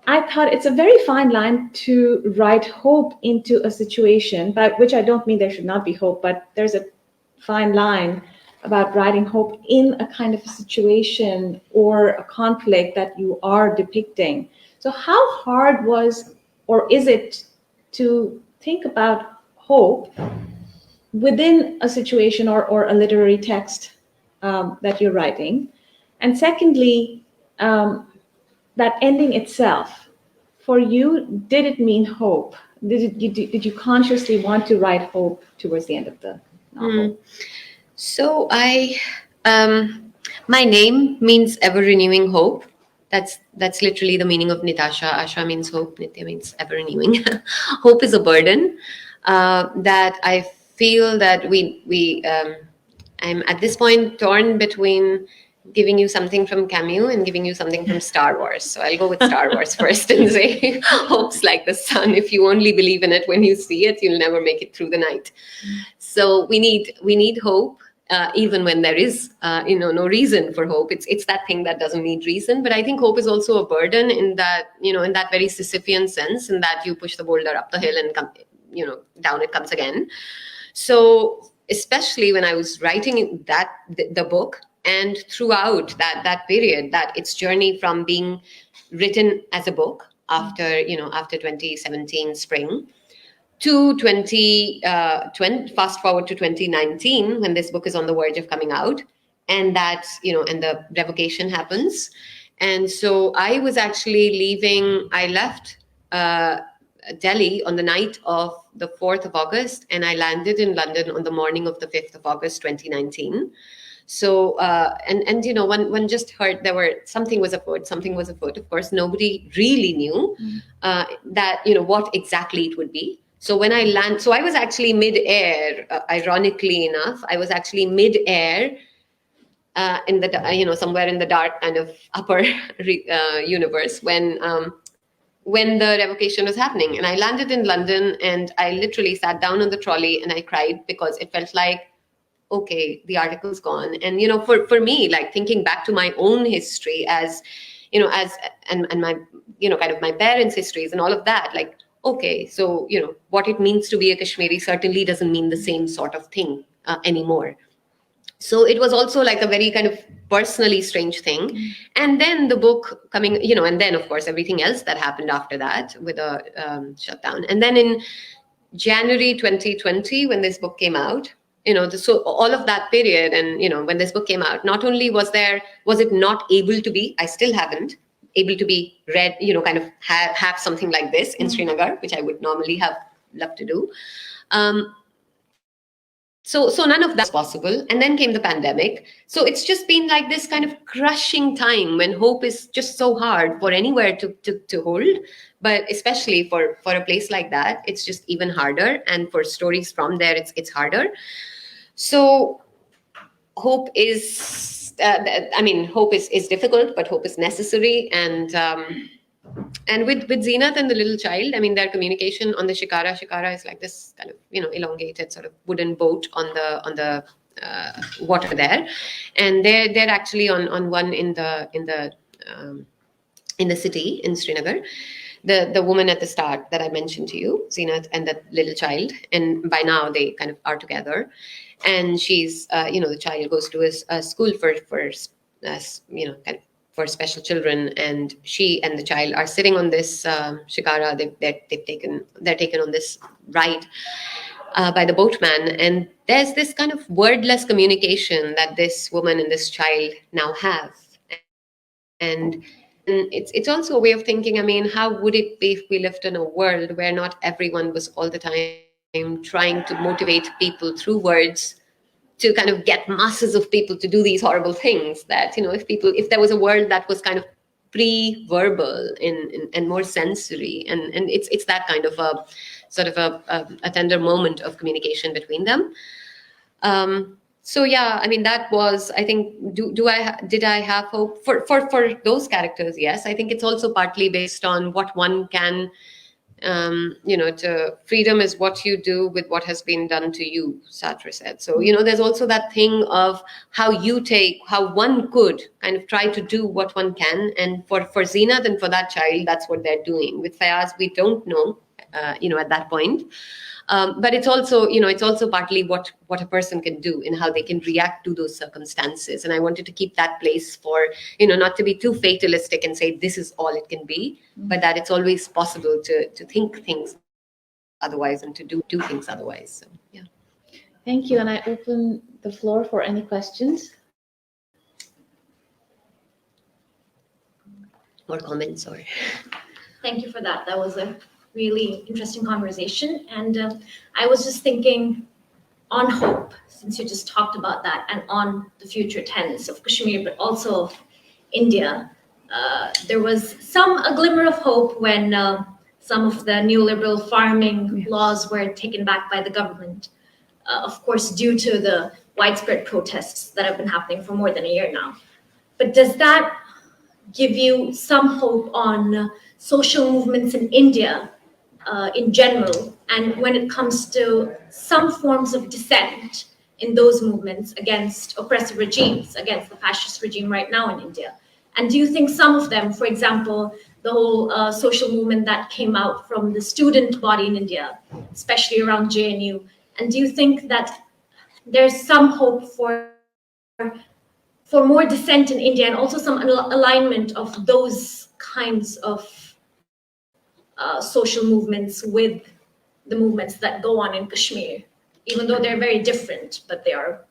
I thought it's a very fine line to write hope into a situation, by which I don't mean there should not be hope, but there's a fine line about writing hope in a kind of a situation or a conflict that you are depicting. So how hard was, or is it, to think about hope within a situation or a literary text that you're writing? And secondly, that ending itself, for you, did it mean hope? Did you consciously want to write hope towards the end of the novel? So my name means ever renewing hope. That's literally the meaning of Nitasha. Asha means hope. Nitya means ever renewing. Hope is a burden that I feel that I'm at this point torn between giving you something from Camus and giving you something from Star Wars. So I'll go with Star Wars first and say, hope's like the sun. If you only believe in it when you see it, you'll never make it through the night. So we need hope. Even when there is, no reason for hope. It's that thing that doesn't need reason. But I think hope is also a burden in that, in that very Sisyphean sense, in that you push the boulder up the hill and come, down it comes again. So especially when I was writing the book, and throughout that period, that its journey from being written as a book after 2017 spring, to 2020, fast forward to 2019, when this book is on the verge of coming out, and that, and the revocation happens. And so I was actually I left Delhi on the night of the 4th of August, and I landed in London on the morning of the 5th of August, 2019. So, one just heard something was afoot. Of course, nobody really knew that, what exactly it would be. So when I was actually mid-air, ironically enough, I was actually mid-air in the, somewhere in the dark kind of upper universe when the revocation was happening. And I landed in London, and I literally sat down on the trolley and I cried, because it felt like, okay, the article's gone. And, for me, like thinking back to my own history and my, kind of my parents' histories and all of that, like, okay, so, what it means to be a Kashmiri certainly doesn't mean the same sort of thing anymore. So it was also like a very kind of personally strange thing. And then the book coming, and then, of course, everything else that happened after that with a shutdown. And then in January 2020, when this book came out, so all of that period, and, when this book came out, not only was it not able to be, I still haven't, able to be read, kind of have something like this in Srinagar, which I would normally have loved to do. So none of that's possible. And then came the pandemic. So it's just been like this kind of crushing time when hope is just so hard for anywhere to hold. But especially for a place like that, it's just even harder. And for stories from there, it's harder. So hope is, hope is difficult, but hope is necessary. And with Zenith and the little child, their communication on the shikara is like this kind of, elongated sort of wooden boat on the water there. And they're actually on one in the city in Srinagar. The woman at the start that I mentioned to you, Zenith, and the little child, and by now they kind of are together. And she's, the child goes to a school for kind of for special children, and she and the child are sitting on this shikara. They're taken on this ride by the boatman, and there's this kind of wordless communication that this woman and this child now have. And it's also a way of thinking, how would it be if we lived in a world where not everyone was all the time trying to motivate people through words to kind of get masses of people to do these horrible things. That, if there was a world that was kind of pre-verbal and more sensory, and it's that kind of a sort of a tender moment of communication between them. So yeah, I mean, that was, I think, did I have hope for those characters? Yes, I think it's also partly based on what one can, freedom is what you do with what has been done to you, Sartre said. So, there's also that thing of how one could kind of try to do what one can. And for Zeenat and for that child, that's what they're doing. With Fayaz, we don't know, at that point. But it's also partly what a person can do and how they can react to those circumstances. And I wanted to keep that place for, not to be too fatalistic and say this is all it can be, but that it's always possible to think things otherwise and to do things otherwise. So, yeah. Thank you. And I open the floor for any questions. Or comments, or... Thank you for that. That was a really interesting conversation. And I was just thinking on hope, since you just talked about that, and on the future tense of Kashmir, but also of India. There was a glimmer of hope when some of the neoliberal farming laws were taken back by the government, of course, due to the widespread protests that have been happening for more than a year now. But does that give you some hope on social movements in India in general, and when it comes to some forms of dissent in those movements against oppressive regimes, against the fascist regime right now in India? And do you think some of them, for example, the whole social movement that came out from the student body in India, especially around JNU, and do you think that there's some hope for more dissent in India and also some alignment of those kinds of social movements with the movements that go on in Kashmir, even though they're very different, but they are,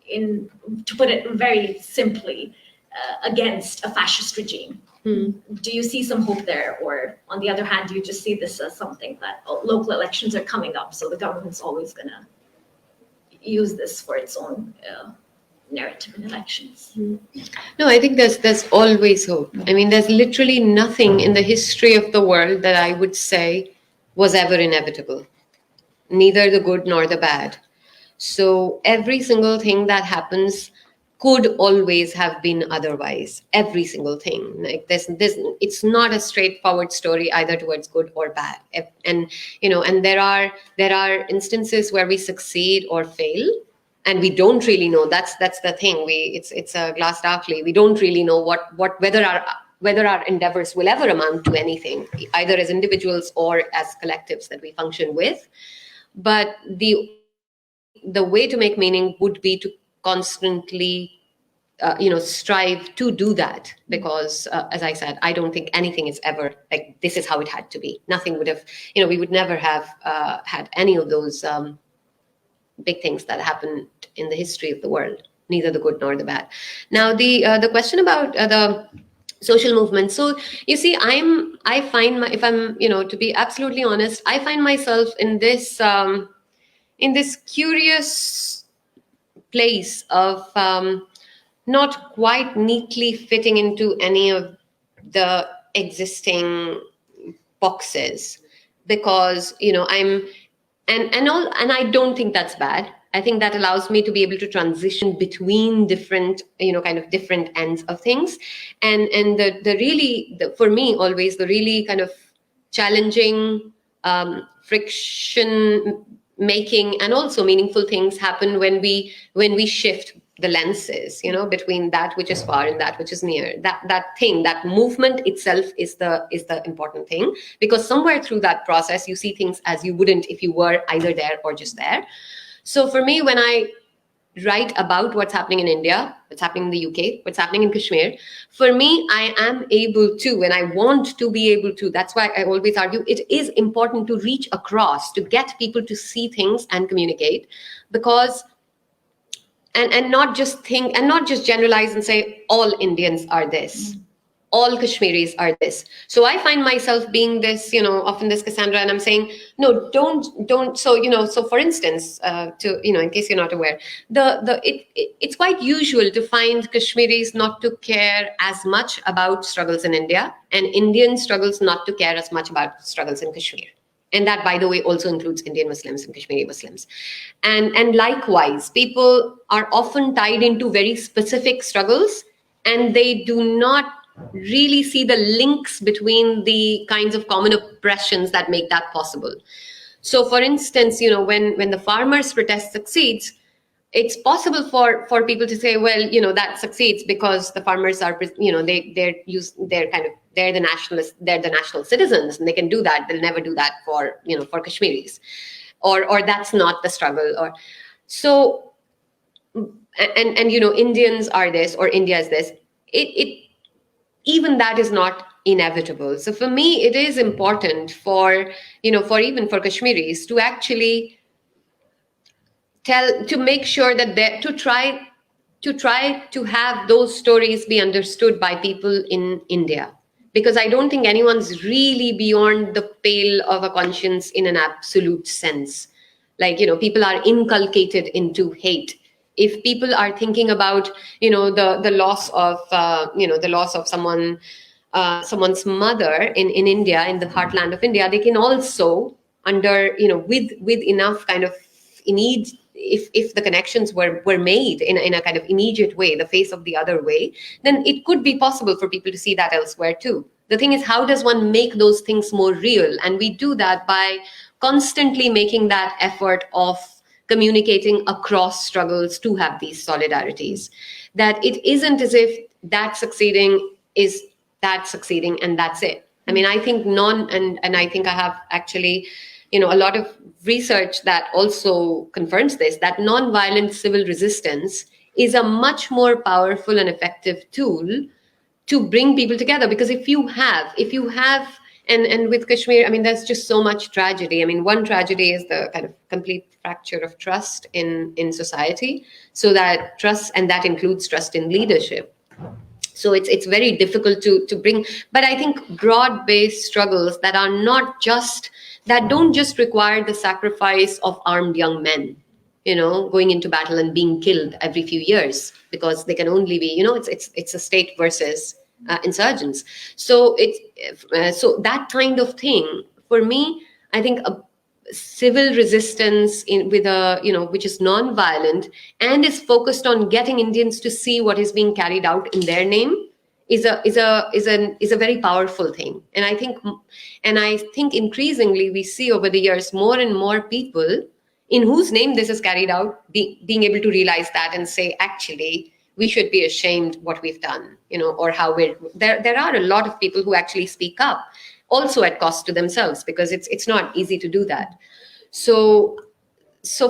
to put it very simply, against a fascist regime? Do you see some hope there? Or on the other hand, do you just see this as something that local elections are coming up, so the government's always going to use this for its own narrative in elections? No, I think there's always hope. I mean, there's literally nothing in the history of the world that I would say was ever inevitable, neither the good nor the bad. So every single thing that happens could always have been otherwise. Every single thing. Like it's not a straightforward story either towards good or bad. And there are instances where we succeed or fail, and we don't really know. That's the thing. It's a glass darkly. We don't really know whether our endeavors will ever amount to anything, either as individuals or as collectives that we function with. But the way to make meaning would be to constantly strive to do that, because as I said, I don't think anything is ever like this is how it had to be. Nothing would have, we would never have had any of those big things that happened in the history of the world, neither the good nor the bad. Now the question about the social movement. So you see, if I'm to be absolutely honest, I find myself in this curious place of not quite neatly fitting into any of the existing boxes, because and I don't think that's bad. I think that allows me to be able to transition between different different ends of things, and for me always the really kind of challenging friction making and also meaningful things happen when we shift the lenses, between that which is far and that which is near. That movement itself is the important thing, because somewhere through that process you see things as you wouldn't if you were either there or just there. So for me, when I write about what's happening in India, what's happening in the UK, what's happening in Kashmir, for me, I am able to, and I want to be able to. That's why I always argue it is important to reach across, to get people to see things and communicate, because and not just think and not just generalize and say all Indians are this. all Kashmiris are this. So I find myself being this, often this Cassandra, and I'm saying, no, don't. So, so for instance, in case you're not aware, it's quite usual to find Kashmiris not to care as much about struggles in India, and Indian struggles not to care as much about struggles in Kashmir. And that, by the way, also includes Indian Muslims and Kashmiri Muslims. And likewise, people are often tied into very specific struggles, and they do not really see the links between the kinds of common oppressions that make that possible. So, for instance, when the farmers' protest succeeds, it's possible for people to say, well, that succeeds because the farmers are, they're the nationalists, they're the national citizens, and they can do that. They'll never do that for Kashmiris, or that's not the struggle, or so. And Indians are this, or India is this. It even that is not inevitable. So for me, it is important for Kashmiris to actually to make sure that to try to have those stories be understood by people in India, because I don't think anyone's really beyond the pale of a conscience in an absolute sense. Like, people are inculcated into hate. If people are thinking about, the loss of someone's mother in India, in the heartland of India, they can also with enough kind of need, if the connections were made in a kind of immediate way, the face of the other way, then it could be possible for people to see that elsewhere too. The thing is, how does one make those things more real? And we do that by constantly making that effort of communicating across struggles to have these solidarities. That it isn't as if that succeeding is that succeeding and that's it. I mean, I think and I think I have actually, a lot of research that also confirms this, that non-violent civil resistance is a much more powerful and effective tool to bring people together. Because if you have, and with Kashmir, I mean, there's just so much tragedy. I mean, one tragedy is the kind of complete fracture of trust in society. So that trust, and that includes trust in leadership. So it's very difficult to bring. But I think broad-based struggles that don't just require the sacrifice of armed young men, going into battle and being killed every few years, because they can only be, it's a state versus insurgents. So so that kind of thing, for me, I think a civil resistance which is non-violent and is focused on getting Indians to see what is being carried out in their name is a very powerful thing. And I think increasingly we see over the years more and more people in whose name this is carried out being able to realize that and say, actually, we should be ashamed what we've done, or how there are a lot of people who actually speak up, also at cost to themselves, because it's not easy to do that. So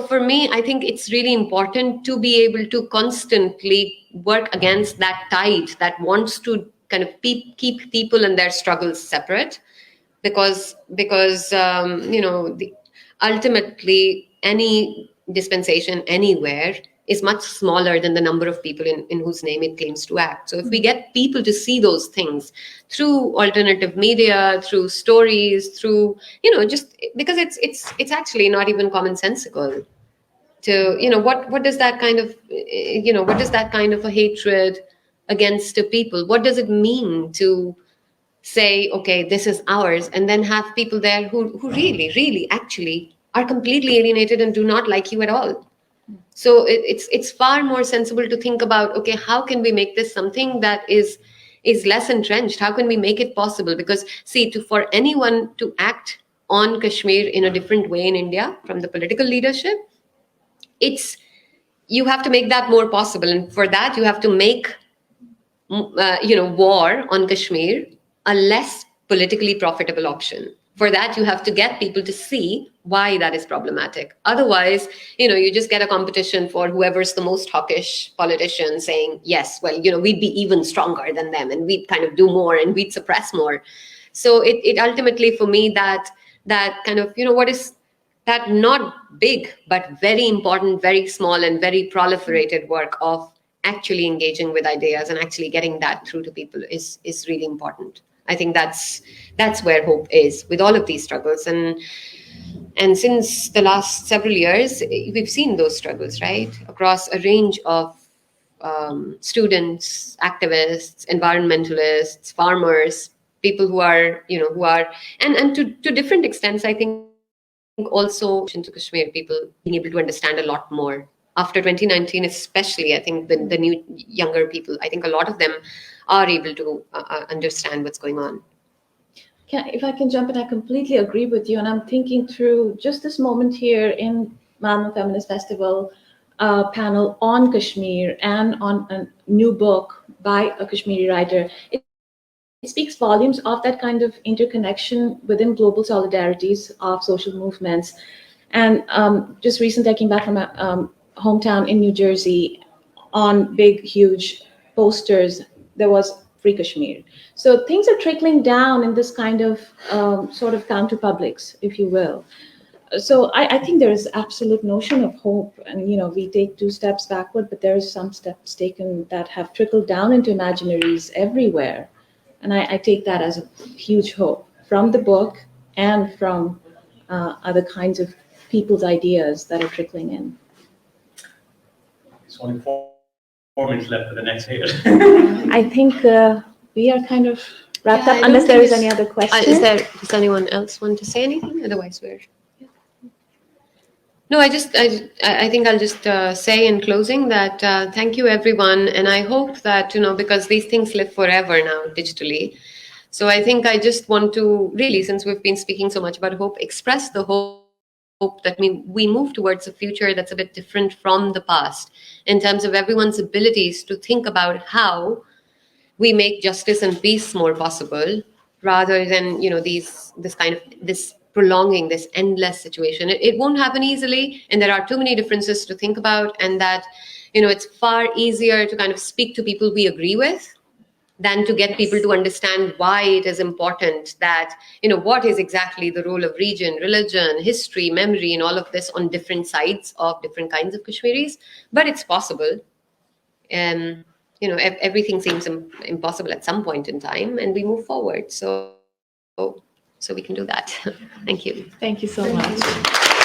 for me, I think it's really important to be able to constantly work against that tide that wants to kind of keep people and their struggles separate, because ultimately any dispensation anywhere is much smaller than the number of people in whose name it claims to act. So if we get people to see those things through alternative media, through stories, through, just because it's actually not even commonsensical to, what does that kind of, what does that kind of a hatred against a people, what does it mean to say, okay, this is ours, and then have people there who really, really actually are completely alienated and do not like you at all. So it's far more sensible to think about, okay, how can we make this something that is less entrenched? How can we make it possible? Because see, for anyone to act on Kashmir in a different way in India from the political leadership, you have to make that more possible. And for that, you have to make, war on Kashmir a less politically profitable option. For that, you have to get people to see why that is problematic. Otherwise, you just get a competition for whoever's the most hawkish politician saying, yes, well, we'd be even stronger than them and we'd kind of do more and we'd suppress more. So it ultimately, for me, that kind of, what is that not big, but very important, very small and very proliferated work of actually engaging with ideas and actually getting that through to people is really important. I think that's where hope is with all of these struggles. And since the last several years, we've seen those struggles, right, across a range of students, activists, environmentalists, farmers, people who are, and to different extents, I think also into Kashmir, people being able to understand a lot more. After 2019, especially, I think the new younger people, I think a lot of them are able to understand what's going on. If I can jump in, I completely agree with you. And I'm thinking through just this moment here in Malmö Feminist Festival panel on Kashmir and on a new book by a Kashmiri writer. It speaks volumes of that kind of interconnection within global solidarities of social movements. And just recently I came back from a hometown in New Jersey. On big, huge posters, there was Free Kashmir. So things are trickling down in this kind of sort of counter-publics, if you will. So I think there is absolute notion of hope, and we take 2 steps backward, but there is some steps taken that have trickled down into imaginaries everywhere, and I take that as a huge hope from the book and from other kinds of people's ideas that are trickling in. There's only 4 minutes left for the next hit. I think we are kind of wrapped up, unless there is any other question. Does anyone else want to say anything? Otherwise, we're... No, I think I'll just say in closing that thank you, everyone. And I hope that, because these things live forever now digitally. So I think I just want to really, since we've been speaking so much about hope, express the hope that we move towards a future that's a bit different from the past in terms of everyone's abilities to think about how we make justice and peace more possible, rather than, this prolonging this endless situation. It won't happen easily, and there are too many differences to think about, and that, it's far easier to kind of speak to people we agree with than to get people to understand why it is important that, what is exactly the role of region, religion, history, memory, and all of this on different sides of different kinds of Kashmiris. But it's possible. Everything seems impossible at some point in time, and we move forward. So we can do that. Thank you. Thank you so much.